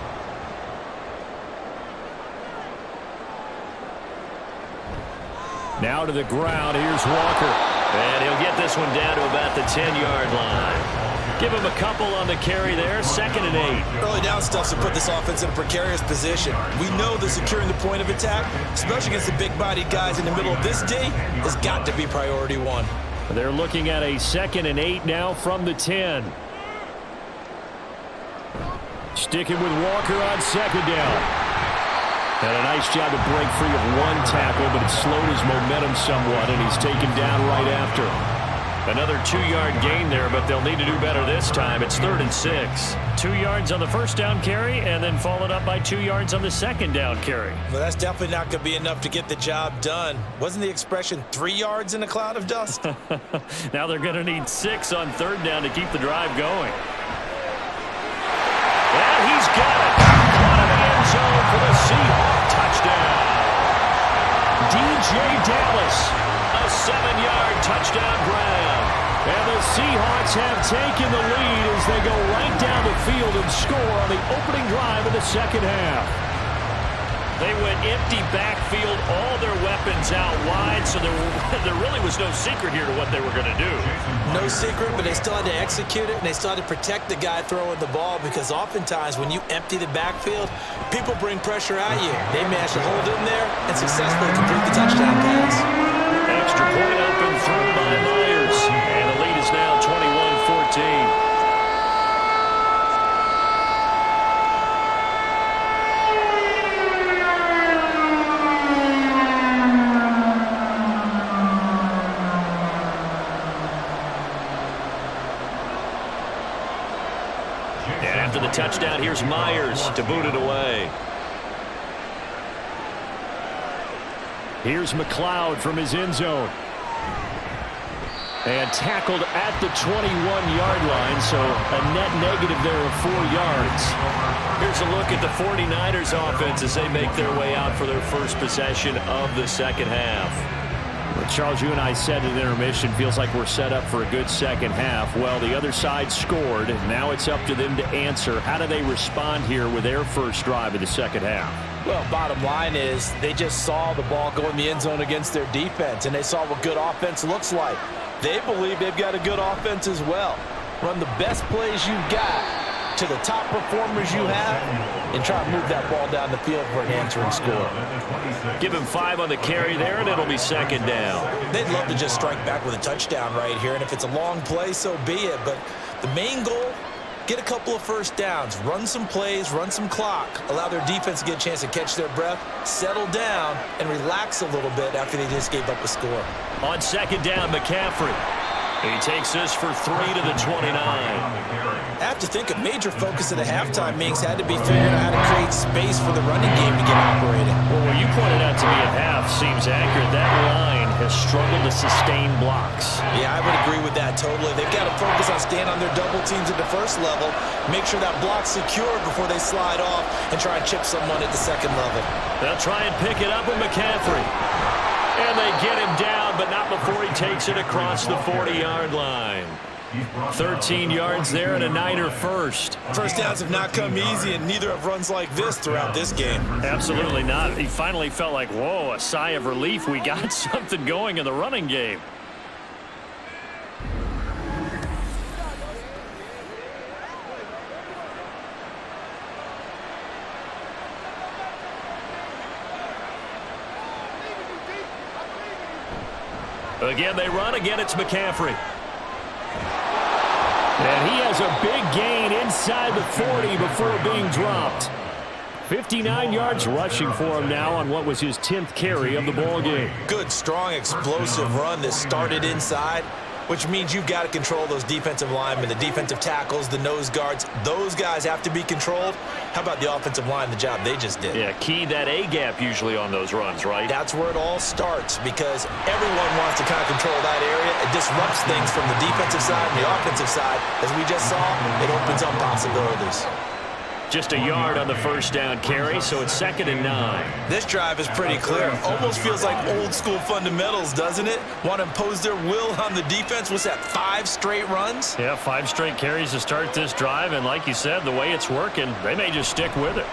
Now to the ground. Here's Walker. And he'll get this one down to about the 10-yard line. Give him a couple on the carry there. 2nd and 8. Early down stuff to put this offense in a precarious position. We know that securing the point of attack, especially against the big-bodied guys in the middle of this D, has got to be priority 1. They're looking at a 2nd and 8 now from the 10. Sticking with Walker on 2nd down. And a nice job to break free of 1 tackle, but it slowed his momentum somewhat, and he's taken down right after. Another 2-yard gain there, but they'll need to do better this time. It's 3rd and 6. 2 yards on the 1st down carry, and then followed up by 2 yards on the 2nd down carry. Well, that's definitely not going to be enough to get the job done. Wasn't the expression 3 yards in a cloud of dust? Now they're going to need 6 on 3rd down to keep the drive going. And he's got it. Caught in the end zone for the Seahawks touchdown. DJ Dallas, a 7-yard touchdown grab. And the Seahawks have taken the lead as they go right down the field and score on the opening drive of the 2nd half. They went empty backfield, all their weapons out wide, so there really was no secret here to what they were going to do. No secret, but they still had to execute it, and they still had to protect the guy throwing the ball, because oftentimes when you empty the backfield, people bring pressure at you. They managed to hold in there and successfully complete the touchdown pass. Extra point up and through by Myers, and the lead is now 21-14. After the touchdown, here's Myers to boot it away. Here's McLeod from his end zone. And tackled at the 21-yard line, so a net negative there of 4 yards. Here's a look at the 49ers offense as they make their way out for their first possession of the second half. Well, Charles, you and I said at intermission, feels like we're set up for a good second half. Well, the other side scored. Now it's up to them to answer. How do they respond here with their first drive of the second half? Well, bottom line is they just saw the ball go in the end zone against their defense, and they saw what good offense looks like. They believe they've got a good offense as well. Run the best plays you've got to the top performers you have and try to move that ball down the field for an answering score. Give him 5 on the carry there, and it'll be second down. They'd love to just strike back with a touchdown right here, and if it's a long play, so be it. But the main goal, get a couple of first downs, run some plays, run some clock, allow their defense to get a chance to catch their breath, settle down, and relax a little bit after they just gave up a score. On second down, McCaffrey. He takes this for 3 to the 29. I have to think a major focus of the halftime meetings had to be figuring out how to create space for the running game to get operating. Well, what you pointed out to me at half seems accurate. That line has struggled to sustain blocks. Yeah, I would agree with that totally. They've got to focus on staying on their double teams at the first level, make sure that block's secure before they slide off and try and chip someone at the second level. They'll try and pick it up with McCaffrey. And they get him down, but not before he takes it across the 40-yard line. 13 yards there and a Niner first. First downs have not come easy, and neither have runs like this throughout this game. Absolutely not. He finally felt like, whoa, a sigh of relief. We got something going in the running game. Again, they run. Again, it's McCaffrey. And he has a big gain inside the 40 before being dropped. 59 yards rushing for him now on what was his 10th carry of the ball game. Good, strong, explosive run that started inside, which means you've got to control those defensive linemen, the defensive tackles, the nose guards. Those guys have to be controlled. How about the offensive line, the job they just did? Yeah, key that A-gap usually on those runs, right? That's where it all starts because everyone wants to kind of control that area. It disrupts things from the defensive side and the offensive side. As we just saw, it opens up possibilities. Just a yard on the first down carry, so it's 2nd and 9. This drive is pretty clear. Almost feels like old school fundamentals, doesn't it? Want to impose their will on the defense. What's that, 5 straight runs? Yeah, 5 straight carries to start this drive, and like you said, the way it's working, they may just stick with it.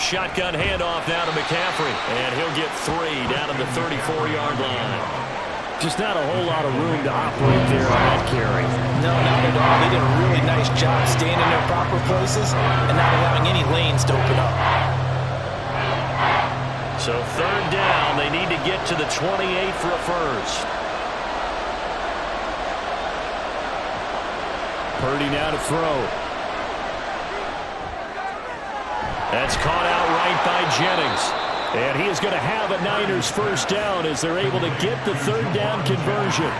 Shotgun handoff now to McCaffrey, and he'll get 3 down at the 34-yard line. Just not a whole lot of room to operate there on that carry. No, not at all. They did a really nice job staying in their proper places and not allowing any lanes to open up. So 3rd down, they need to get to the 28 for a first. Purdy now to throw. That's caught out right by Jennings. And he is going to have a Niners first down as they're able to get the 3rd down conversion.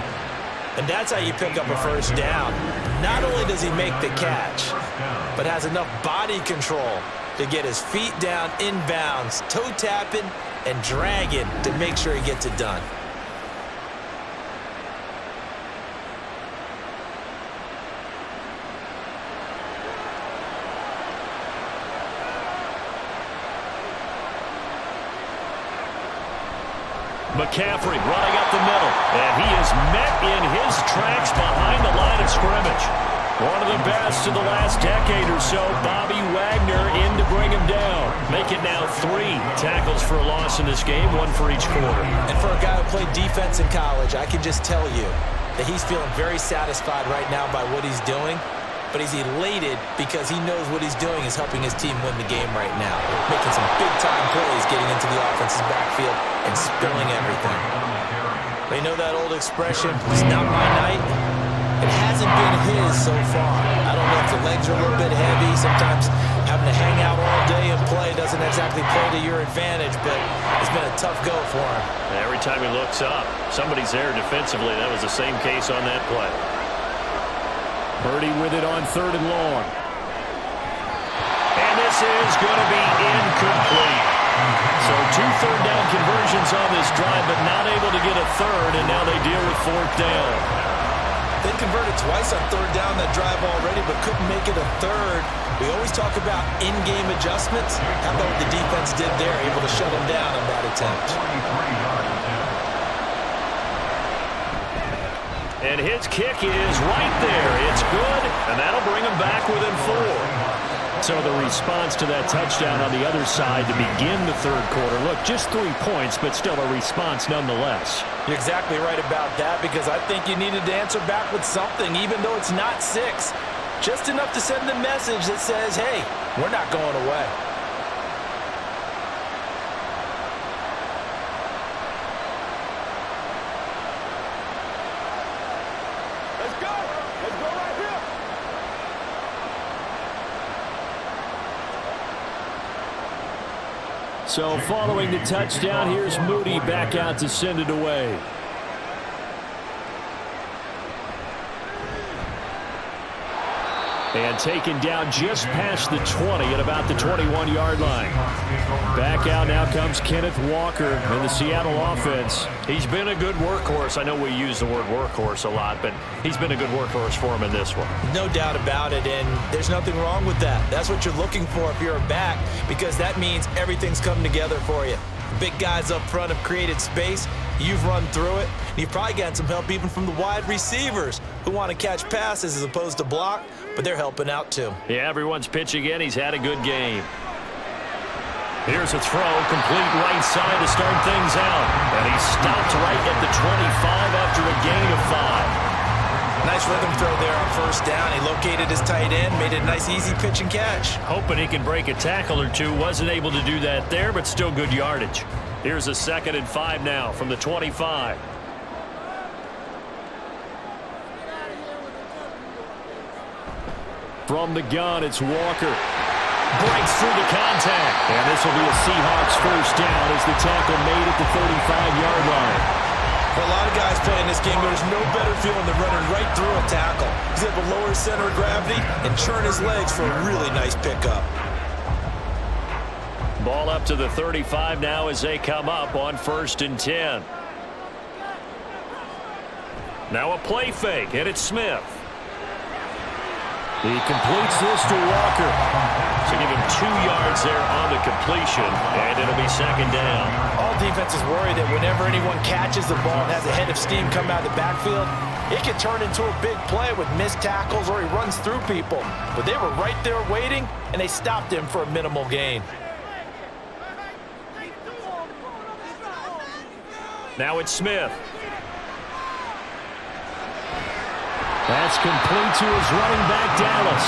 And that's how you pick up a first down. Not only does he make the catch, but has enough body control to get his feet down inbounds, toe tapping and dragging to make sure he gets it done. McCaffrey running up the middle, and he is met in his tracks behind the line of scrimmage. One of the best in the last decade or so, Bobby Wagner in to bring him down. Make it now 3 tackles for a loss in this game, 1 for each quarter. And for a guy who played defense in college, I can just tell you that he's feeling very satisfied right now by what he's doing. But he's elated because he knows what he's doing is helping his team win the game right now. Making some big-time plays, getting into the offense's backfield and spilling everything. They know that old expression, it's not my night. It hasn't been his so far. I don't know if the legs are a little bit heavy. Sometimes having to hang out all day and play doesn't exactly play to your advantage, but it's been a tough go for him. Every time he looks up, somebody's there defensively. That was the same case on that play. Purdy with it on 3rd and long. And this is going to be incomplete. So 2 third down conversions on this drive, but not able to get a third, and now they deal with 4th down. They converted twice on third down that drive already, but couldn't make it a third. We always talk about in-game adjustments. How about what the defense did there, able to shut them down on that attempt. And his kick is right there. It's good, and that'll bring him back within 4. So the response to that touchdown on the other side to begin the third quarter. Look, just 3 points, but still a response nonetheless. You're exactly right about that, because I think you needed to answer back with something, even though it's not 6. Just enough to send a message that says, hey, we're not going away. Let's go. Let's go right here. So following the touchdown, here's Moody back out to send it away. And taken down just past the 20 at about the 21-yard line. Back out now comes Kenneth Walker in the Seattle offense. He's been a good workhorse. I know we use the word workhorse a lot, but he's been a good workhorse for him in this one. No doubt about it, and there's nothing wrong with that. That's what you're looking for if you're a back, because that means everything's come together for you. The big guys up front have created space. You've run through it. And you've probably gotten some help even from the wide receivers who want to catch passes as opposed to block, but they're helping out too. Yeah, everyone's pitching in. He's had a good game. Here's a throw, complete right side to start things out. And he stopped right at the 25 after a gain of 5. Nice rhythm throw there on first down. He located his tight end, made it a nice easy pitch and catch. Hoping he can break a tackle or two. Wasn't able to do that there, but still good yardage. Here's a 2nd and 5 now from the 25. From the gun, it's Walker. Breaks through the contact. And this will be a Seahawks first down as the tackle made at the 35-yard line. For a lot of guys playing this game, there's no better feeling than running right through a tackle. He's able to lower his center of gravity and churn his legs for a really nice pickup. Ball up to the 35 now as they come up on 1st and 10. Now a play fake, and it's Smith. He completes this to Walker. So give him 2 yards there on the completion, and it'll be 2nd down. All defenses worry that whenever anyone catches the ball and has a head of steam come out of the backfield, it can turn into a big play with missed tackles or he runs through people. But they were right there waiting, and they stopped him for a minimal gain. Now it's Smith. That's complete to his running back, Dallas.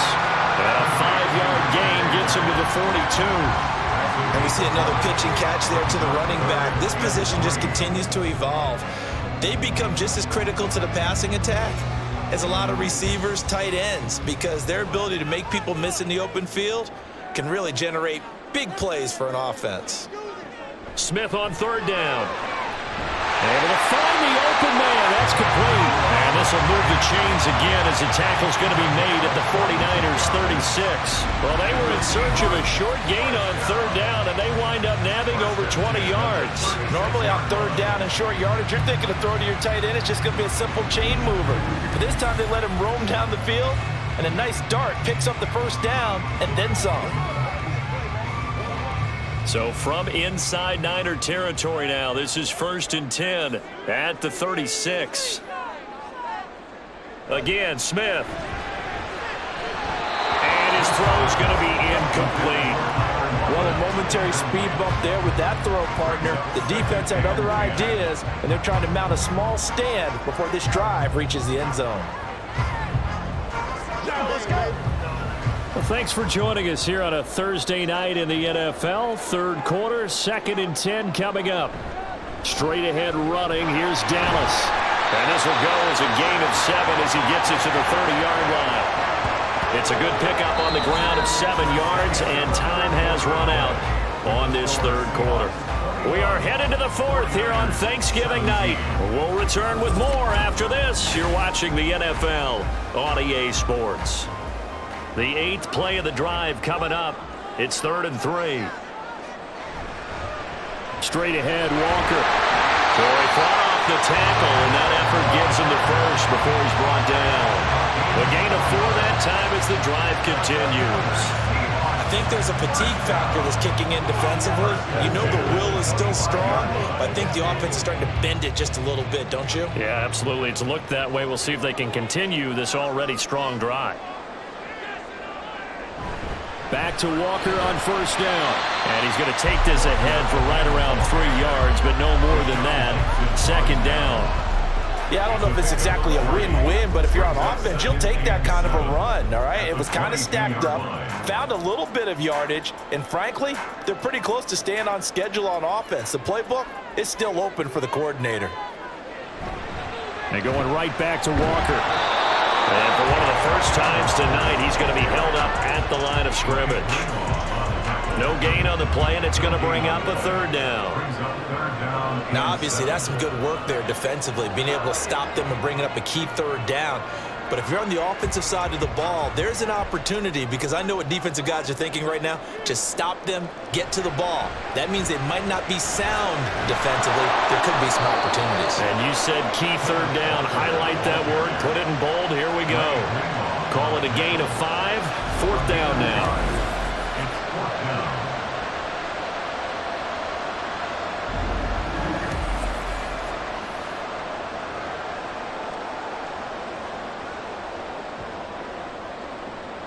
And a 5-yard gain gets him to the 42. And we see another pitch and catch there to the running back. This position just continues to evolve. They become just as critical to the passing attack as a lot of receivers, tight ends, because their ability to make people miss in the open field can really generate big plays for an offense. Smith on 3rd down. Able to find the open man. That's complete. And this will move the chains again as the tackle's going to be made at the 49ers 36. Well, they were in search of a short gain on 3rd down, and they wind up nabbing over 20 yards. Normally on 3rd down and short yardage, you're thinking to throw to your tight end. It's just going to be a simple chain mover. But this time they let him roam down the field, and a nice dart picks up the 1st down and then some. So from inside Niner territory now, this is 1st and 10 at the 36. Again, Smith. And his throw's going to be incomplete. Well, a momentary speed bump there with that throw partner. The defense had other ideas, and they're trying to mount a small stand before this drive reaches the end zone. Let's go. Well, thanks for joining us here on a Thursday night in the NFL. 3rd quarter, 2nd and 10 coming up. Straight ahead running, here's Dallas. And this will go as a gain of 7 as he gets it to the 30-yard line. It's a good pickup on the ground of 7 yards, and time has run out on this 3rd quarter. We are headed to the 4th here on Thanksgiving night. We'll return with more after this. You're watching the NFL on EA Sports. The 8th play of the drive coming up. It's 3rd and 3. Straight ahead, Walker. Corey Fromm the tackle, and that effort gives him the first before he's brought down. The gain of 4 that time as the drive continues. I think there's a fatigue factor that's kicking in defensively. You know the will is still strong, but I think the offense is starting to bend it just a little bit, don't you? Yeah, absolutely. It's looked that way. We'll see if they can continue this already strong drive. Back to Walker on first down. And he's going to take this ahead for right around 3 yards, but no more than that. Second down. Yeah, I don't know if it's exactly a win-win, but if you're on offense, you'll take that kind of a run, all right? It was kind of stacked up, found a little bit of yardage, and frankly, they're pretty close to staying on schedule on offense. The playbook is still open for the coordinator. And going right back to Walker. And for one of the first times tonight, he's going to be held up at the line of scrimmage. No gain on the play, and it's going to bring up a third down. Now, obviously, that's some good work there defensively, being able to stop them and bringing up a key third down. But if you're on the offensive side of the ball, there's an opportunity, because I know what defensive guys are thinking right now. Just stop them, get to the ball. That means they might not be sound defensively. There could be some opportunities. And you said key third down. Highlight that word. Put it in bold. Here we go. Call it a gain of 5. Fourth down now.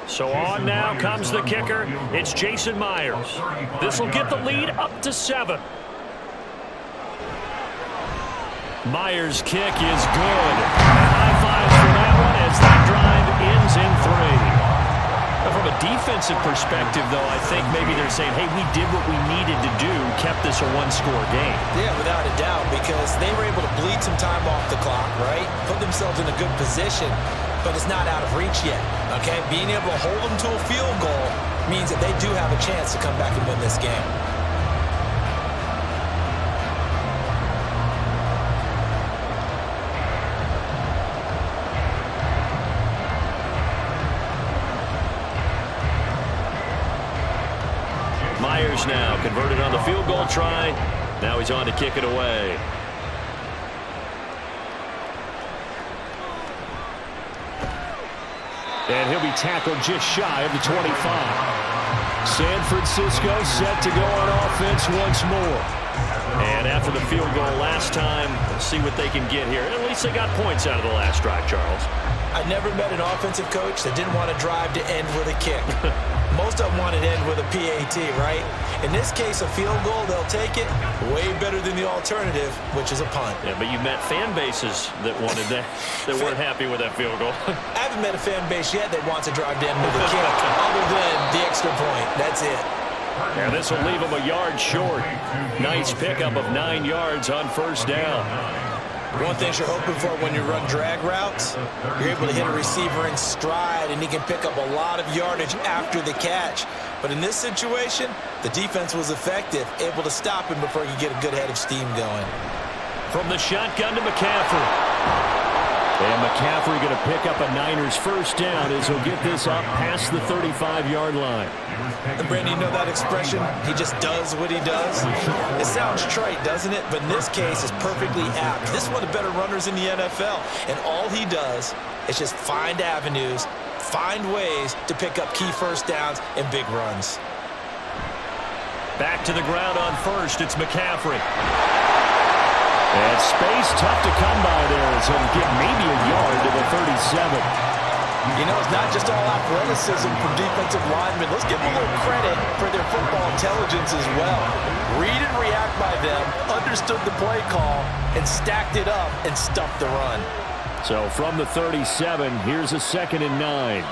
So on now comes the kicker. It's Jason Myers. This will get the lead up to 7. Myers' kick is good. High fives for that one as that drive ends in 3. Now, from a defensive perspective, though, I think maybe they're saying, hey, we did what we needed to do, kept this a one-score game. Yeah, without a doubt, because they were able to bleed some time off the clock, right? Put themselves in a good position, but it's not out of reach yet, okay? Being able to hold them to a field goal means that they do have a chance to come back and win this game. Myers now converted on the field goal try. Now he's on to kick it away. And he'll be tackled just shy of the 25. San Francisco set to go on offense once more. And after the field goal last time, let's see what they can get here. At least they got points out of the last drive, Charles. I never met an offensive coach that didn't want to drive to end with a kick. Most of them want to end with a PAT, right? In this case, a field goal, they'll take it. Way better than the alternative, which is a punt. Yeah, but you met fan bases that wanted that, that weren't happy with that field goal. I haven't met a fan base yet that wants to drive to end with a kick, other than the extra point. That's it. And this will leave them a yard short. Nice pickup of 9 yards on first down. One thing you're hoping for when you run drag routes, you're able to hit a receiver in stride, and he can pick up a lot of yardage after the catch. But in this situation, the defense was effective, able to stop him before he could get a good head of steam going. From the shotgun to McCaffrey. And McCaffrey going to pick up a Niners first down as he'll get this up past the 35-yard line. And Brandon, you know that expression? He just does what he does. It sounds trite, doesn't it? But in this case, it's perfectly apt. This is one of the better runners in the NFL. And all he does is just find avenues, find ways to pick up key first downs and big runs. Back to the ground on first. It's McCaffrey. And space tough to come by there as he'll get maybe a yard to the 37. You know, it's not just all athleticism from defensive linemen. Let's give them a little credit for their football intelligence as well. Read and react by them, understood the play call, and stacked it up and stuffed the run. So from the 37, here's a 2nd and 9.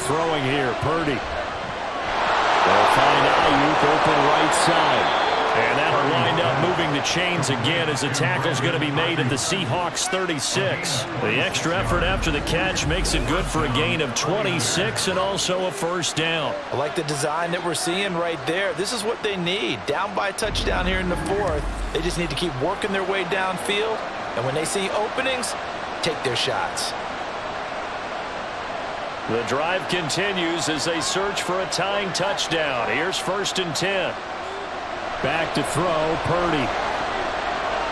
Throwing here, Purdy. They'll find Ayuk open right side. And that'll wind up moving the chains again as the tackle's going to be made at the Seahawks 36. The extra effort after the catch makes it good for a gain of 26 and also a first down. I like the design that we're seeing right there. This is what they need. Down by a touchdown here in the 4th. They just need to keep working their way downfield. And when they see openings, take their shots. The drive continues as they search for a tying touchdown. Here's 1st and 10. Back to throw, Purdy.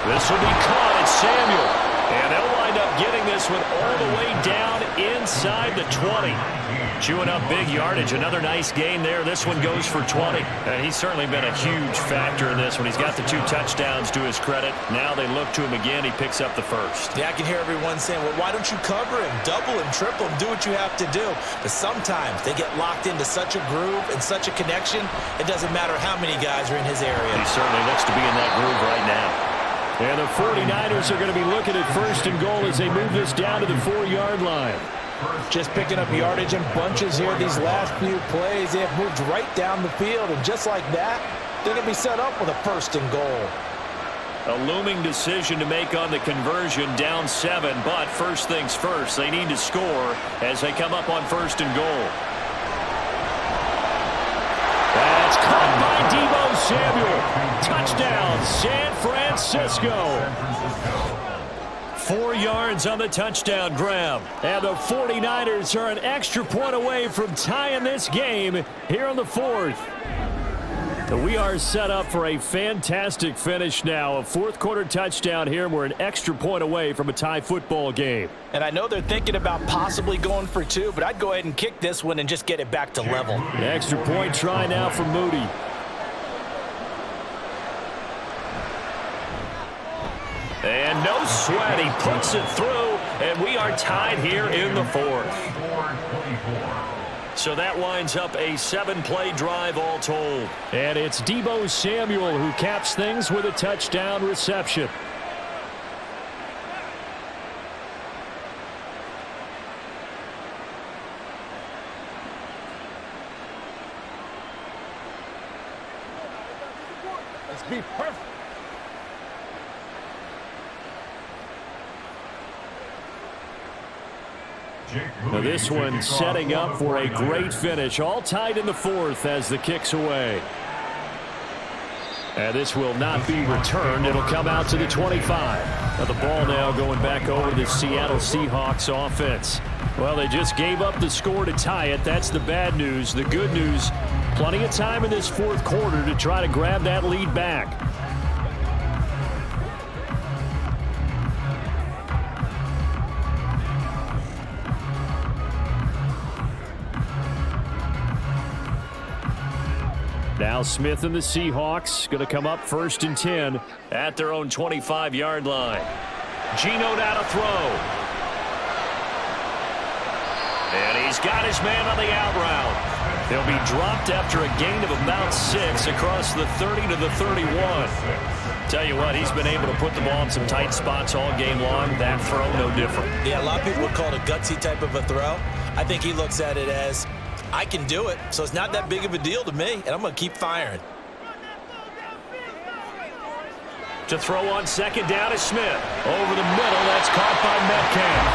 This will be caught at Samuel. And they'll wind up getting this one all the way down inside the 20. Chewing up big yardage. Another nice gain there. This one goes for 20. And he's certainly been a huge factor in this one. He's got the 2 touchdowns to his credit. Now they look to him again. He picks up the first. Yeah, I can hear everyone saying, well, why don't you cover him, double him, triple him, do what you have to do. But sometimes they get locked into such a groove and such a connection, it doesn't matter how many guys are in his area. He certainly looks to be in that groove right now. And the 49ers are going to be looking at first and goal as they move this down to the 4-yard line. Just picking up yardage in bunches here these last few plays. They have moved right down the field, and just like that, they're going to be set up with a first and goal. A looming decision to make on the conversion, down 7, but first things first, they need to score as they come up on first and goal. That's caught by Deebo Samuel. Touchdown, San Francisco. 4 yards on the touchdown grab. And the 49ers are an extra point away from tying this game here in the 4th. We are set up for a fantastic finish now. A 4th-quarter touchdown here. We're an extra point away from a tie football game. And I know they're thinking about possibly going for 2, but I'd go ahead and kick this one and just get it back to level. The extra point try now for Moody. And no sweat. He puts it through, and we are tied here in the 4th. So that winds up a 7-play drive all told. And it's Deebo Samuel who caps things with a touchdown reception. Let's be perfect. Now this one setting up for a great finish. All tied in the 4th as the kick's away. And this will not be returned. It'll come out to the 25. Now the ball now going back over to the Seattle Seahawks offense. Well, they just gave up the score to tie it. That's the bad news. The good news, plenty of time in this 4th quarter to try to grab that lead back. Now Smith and the Seahawks going to come up 1st and 10 at their own 25-yard line. Geno down to throw. And he's got his man on the out route. He'll be dropped after a gain of about 6 across the 30 to the 31. Tell you what, he's been able to put the ball in some tight spots all game long. That throw, no different. Yeah, a lot of people would call it a gutsy type of a throw. I think he looks at it as, I can do it, so it's not that big of a deal to me, and I'm going to keep firing. To throw on 2nd down is Smith. Over the middle, that's caught by Metcalf.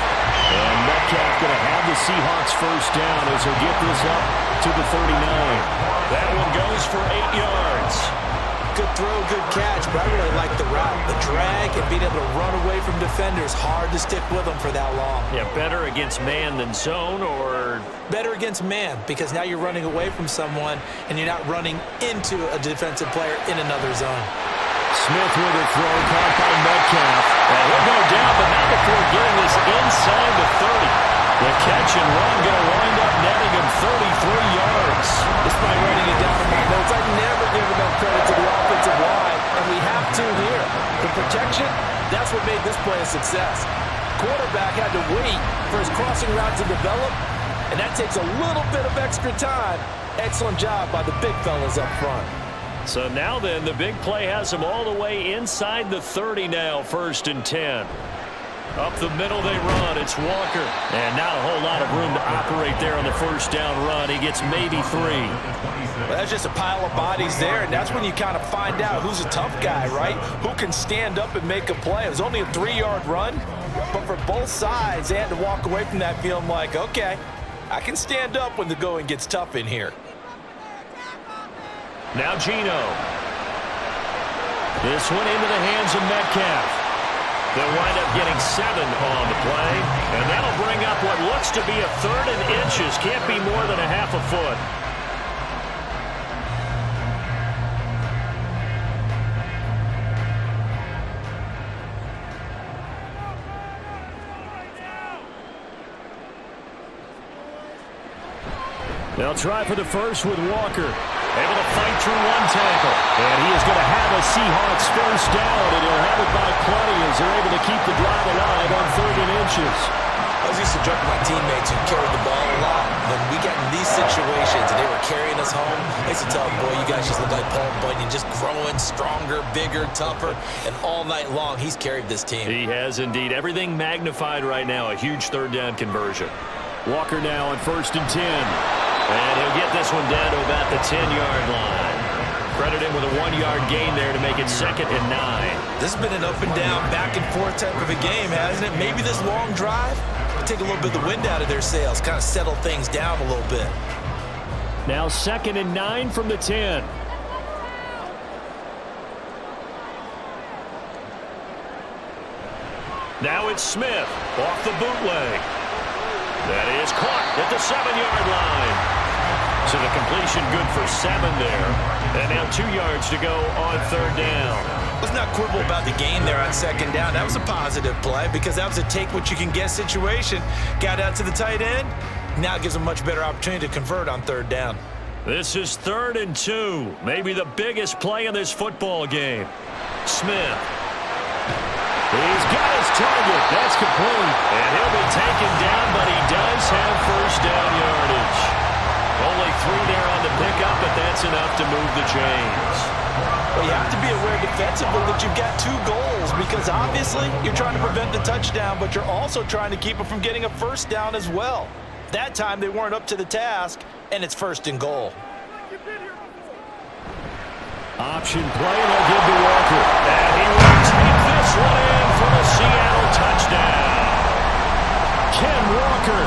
And Metcalf going to have the Seahawks first down as he'll get this up to the 39. That one goes for 8 yards. Good throw, good catch, but I really like the route. The drag and being able to run away from defenders, hard to stick with them for that long. Yeah, better against man than zone, or? Better against man, because now you're running away from someone and you're not running into a defensive player in another zone. Smith with a throw, caught by Metcalf. And he'll go down, but not before getting this inside the 30. The catch and run going to wind up netting him 33 yards. Despite writing it down in my notes, I never give enough credit to the offensive line, and we have to here. The protection, that's what made this play a success. Quarterback had to wait for his crossing route to develop, and that takes a little bit of extra time. Excellent job by the big fellas up front. So now then, the big play has him all the way inside the 30 now, 1st and 10. Up the middle they run. It's Walker. And not a whole lot of room to operate there on the first down run. He gets maybe 3. Well, that's just a pile of bodies there, and that's when you kind of find out who's a tough guy, right? Who can stand up and make a play. It was only a 3-yard run, but for both sides, they had to walk away from that feeling like, okay, I can stand up when the going gets tough in here. Now Geno. This one into the hands of Metcalf. They'll wind up getting 7 on the play, and that'll bring up what looks to be a 3rd and inches. Can't be more than a half a foot. They'll try for the first with Walker. Able to fight through one tackle. And he is going to have a Seahawks first down, and he'll have it by plenty as they're able to keep the drive alive on 3rd and inches. I was used to joke with my teammates who carried the ball a lot. When we got in these situations and they were carrying us home, I used to tell them, boy, you guys just look like Paul Bunyan, just growing stronger, bigger, tougher, and all night long he's carried this team. He has indeed. Everything magnified right now. A huge 3rd down conversion. Walker now on 1st and 10. And he'll get this one down to about the 10-yard line. Credit him with a 1-yard gain there to make it 2nd and 9. This has been an up and down, back and forth type of a game, hasn't it? Maybe this long drive will take a little bit of the wind out of their sails, kind of settle things down a little bit. Now 2nd and 9 from the 10. Now it's Smith off the bootleg. That is caught at the 7-yard line. So the completion good for 7 there. And now 2 yards to go on 3rd down. Let's not quibble about the gain there on 2nd down. That was a positive play because that was a take-what-you-can-get situation. Got out to the tight end. Now it gives a much better opportunity to convert on 3rd down. This is 3rd and 2. Maybe the biggest play in this football game. Smith. He's got his target. That's complete. And he'll be taken down, but he does have first down yardage. Only 3 there on the pickup, but that's enough to move the chains. Well, you have to be aware defensively that you've got 2 goals because obviously you're trying to prevent the touchdown, but you're also trying to keep them from getting a first down as well. That time they weren't up to the task, and it's 1st and goal. Option play, and they'll give to Walker. And he will take this one in for the Seattle touchdown. Ken Walker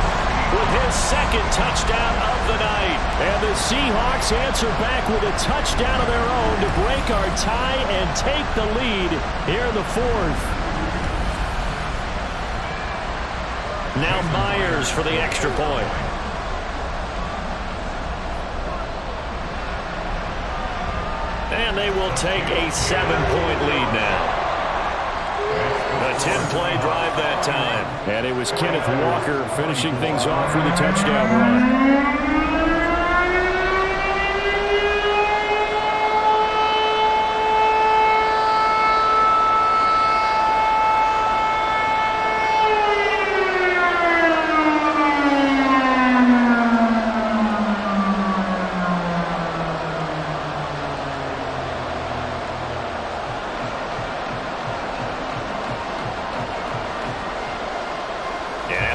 with his 2nd touchdown of the night. And the Seahawks answer back with a touchdown of their own to break our tie and take the lead here in the 4th. Now Myers for the extra point. And they will take a 7-point lead now. A 10-play drive that time. And it was Kenneth Walker finishing things off with a touchdown run.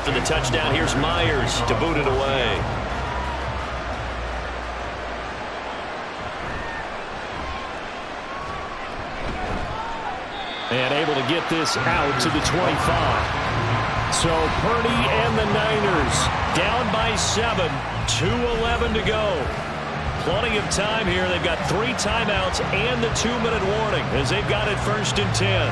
The touchdown, here's Myers to boot it away. And able to get this out to the 25. So Purdy and the Niners down by 7, 2:11 to go. Plenty of time here. They've got 3 timeouts and the 2-minute warning as they've got it 1st and 10.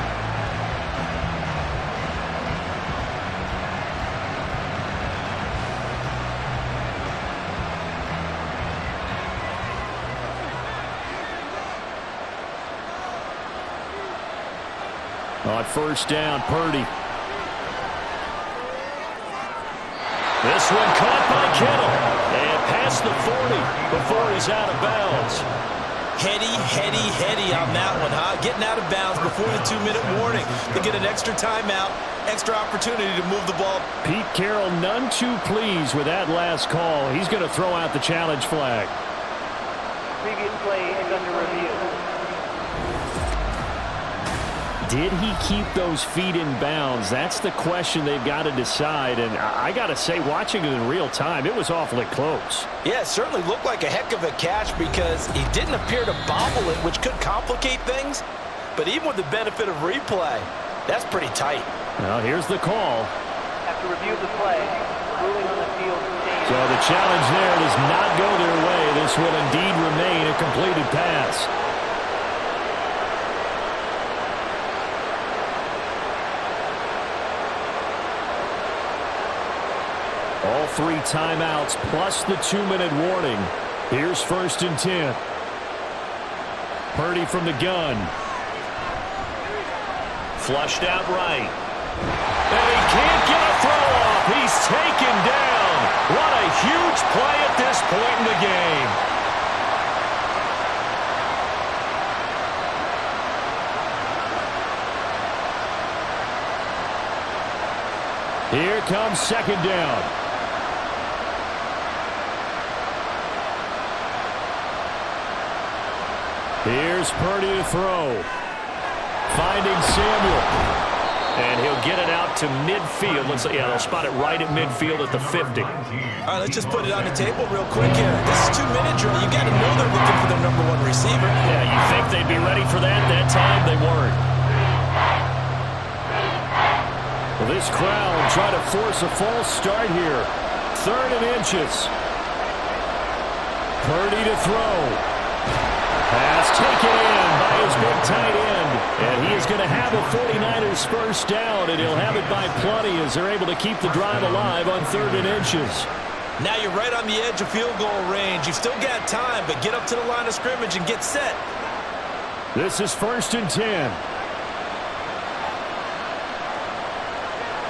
On 1st down, Purdy. This one caught by Kittle. And past the 40 before he's out of bounds. Heady on that one, huh? Getting out of bounds before the 2-minute warning. They get an extra timeout, extra opportunity to move the ball. Pete Carroll none too pleased with that last call. He's going to throw out the challenge flag. Previous play is under review. Did he keep those feet in bounds? That's the question they've got to decide. And I got to say, watching it in real time, it was awfully close. Yeah, it certainly looked like a heck of a catch because he didn't appear to bobble it, which could complicate things. But even with the benefit of replay, that's pretty tight. Well, here's the call. After review of the play, ruling on the field stays. So the challenge there does not go their way. This will indeed remain a completed pass. All 3 timeouts plus the 2-minute warning. Here's 1st and 10. Purdy from the gun. Flushed out right. And he can't get a throw off. He's taken down. touchdown. What a huge play at this point in the game. Here comes second down. Here's Purdy to throw. Finding Samuel. And he'll get it out to midfield. Looks like, yeah, they'll spot it right at midfield at the 50. All right, let's just put it on the table real quick here. This is 2-minute drill. You got to know they're looking for their #1 receiver. Yeah, you think they'd be ready for that? That time they weren't. Well, this crowd trying to force a false start here. 3rd and inches. Purdy to throw. Pass taken in by his big tight end. And he is going to have a 49ers first down, and he'll have it by plenty as they're able to keep the drive alive on 3rd and inches. Now you're right on the edge of field goal range. You've still got time, but get up to the line of scrimmage and get set. This is 1st and 10.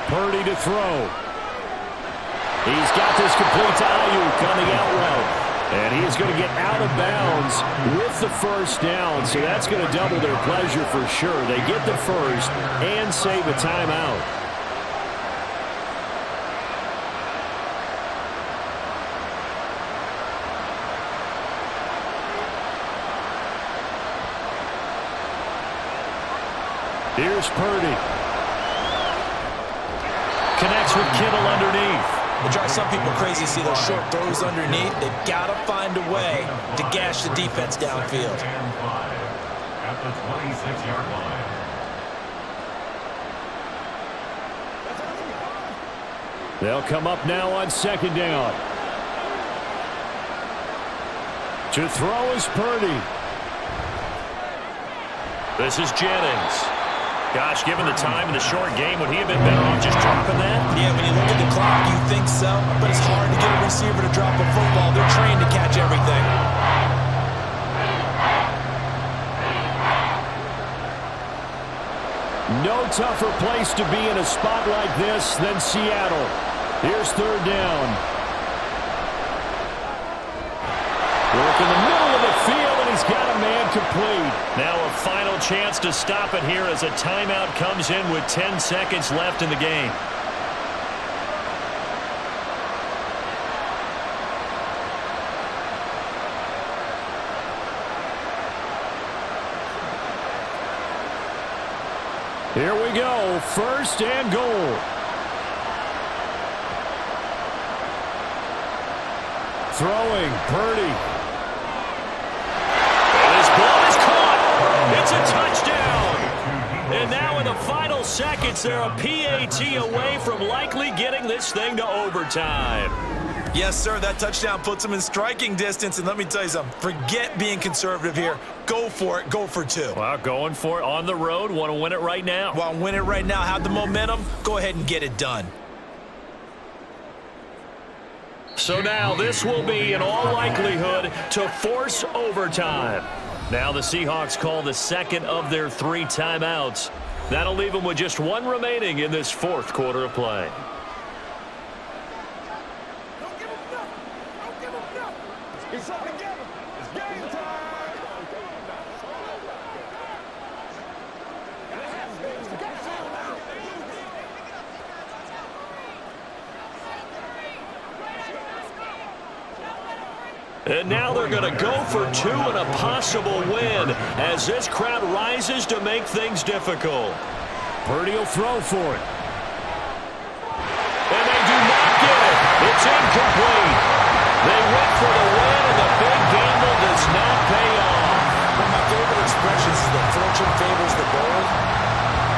Purdy to throw. He's got this complete to Ayuk on the out route. And he is going to get out of bounds with the first down, so that's going to double their pleasure for sure. They get the first and save a timeout. Here's Purdy. Connects with Kittle underneath. It drives some people crazy to see those short throws underneath. They've got to find a way to gash the defense downfield. At the 26-yard line. They'll come up now on 2nd down. To throw is Purdy. This is Jennings. Gosh, given the time in the short game, would he have been better off just dropping that? Yeah, when you look at the clock, you think so. But it's hard to get a receiver to drop a football. They're trained to catch everything. No tougher place to be in a spot like this than Seattle. Here's 3rd down. Work in the middle of the field, and he's got a man complete. Now a final chance to stop it here as a timeout comes in with 10 seconds left in the game. Here we go, 1st and goal. Throwing, Purdy. And his ball is caught. It's a touchdown. And now in the final seconds, they're a PAT away from likely getting this thing to overtime. Yes, sir, that touchdown puts them in striking distance. And let me tell you something, forget being conservative here. Go for it, go for 2. Well, going for it on the road. Want to win it right now. Well, win it right now, have the momentum, go ahead and get it done. So now this will be, in all likelihood, to force overtime. Now the Seahawks call the 2nd of their 3 timeouts. That'll leave them with just 1 remaining in this 4th quarter of play. And now they're going to go for 2 and a possible win as this crowd rises to make things difficult. Purdy will throw for it. And they do not get it. It's incomplete. They went for the win, and the big gamble does not pay off. One of my favorite expressions is that fortune favors the bold.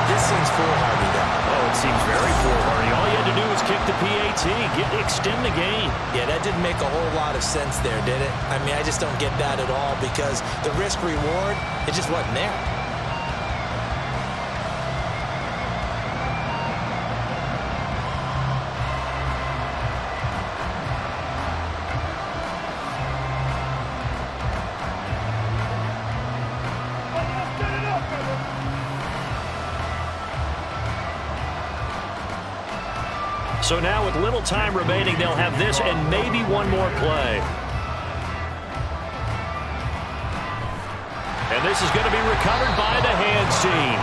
This seems foolhardy, though. Oh, it seems very foolhardy. All you had to do was kick the PAT, extend the game. Yeah, that didn't make a whole lot of sense there, did it? I mean, I just don't get that at all because the risk-reward, it just wasn't there. So now with little time remaining, they'll have this and maybe one more play. And this is going to be recovered by the hands team.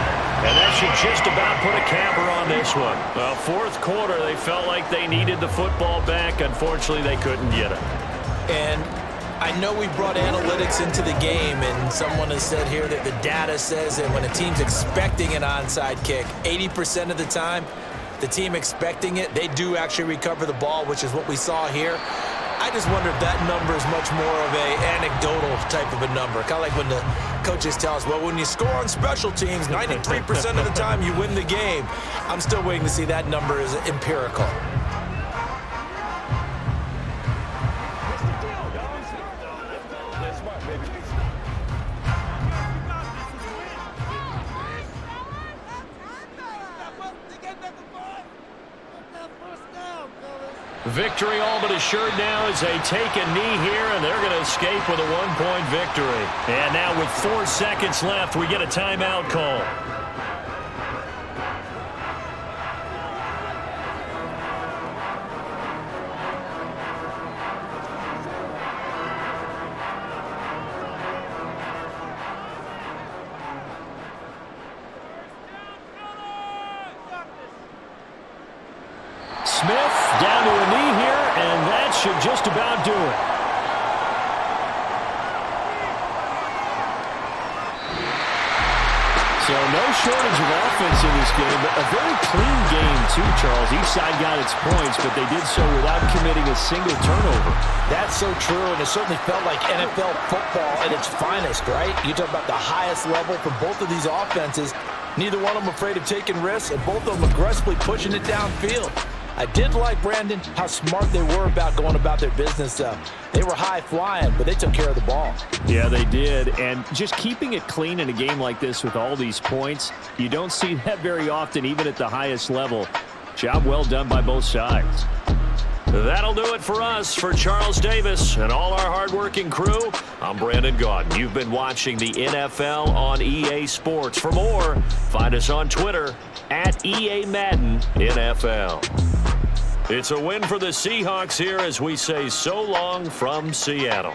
And that should just about put a capper on this one. Well, fourth quarter, they felt like they needed the football back. Unfortunately, they couldn't get it. And I know we brought analytics into the game, and someone has said here that the data says that when a team's expecting an onside kick, 80% of the time, the team expecting it, they do actually recover the ball, which is what we saw here. I just wonder if that number is much more of a anecdotal type of a number. Kind of like when the coaches tell us, well, when you score on special teams, 93% of the time you win the game. I'm still waiting to see that number is empirical. Victory all but assured now as they take a knee here, and they're going to escape with a one-point victory. And now with 4 seconds left, we get a timeout call. Smith down to a knee here, and that should just about do it. So no shortage of offense in this game, but a very clean game too, Charles. Each side got its points, but they did so without committing a single turnover. That's so true, and it certainly felt like NFL football at its finest, right? You talk about the highest level for both of these offenses. Neither one of them afraid of taking risks, and both of them aggressively pushing it downfield. I did like, Brandon, how smart they were about going about their business. They were high-flying, but they took care of the ball. Yeah, they did. And just keeping it clean in a game like this with all these points, you don't see that very often, even at the highest level. Job well done by both sides. That'll do it for us. For Charles Davis and all our hardworking crew, I'm Brandon Gaudin. You've been watching the NFL on EA Sports. For more, find us on Twitter at EA Madden NFL. It's a win for the Seahawks here as we say so long from Seattle.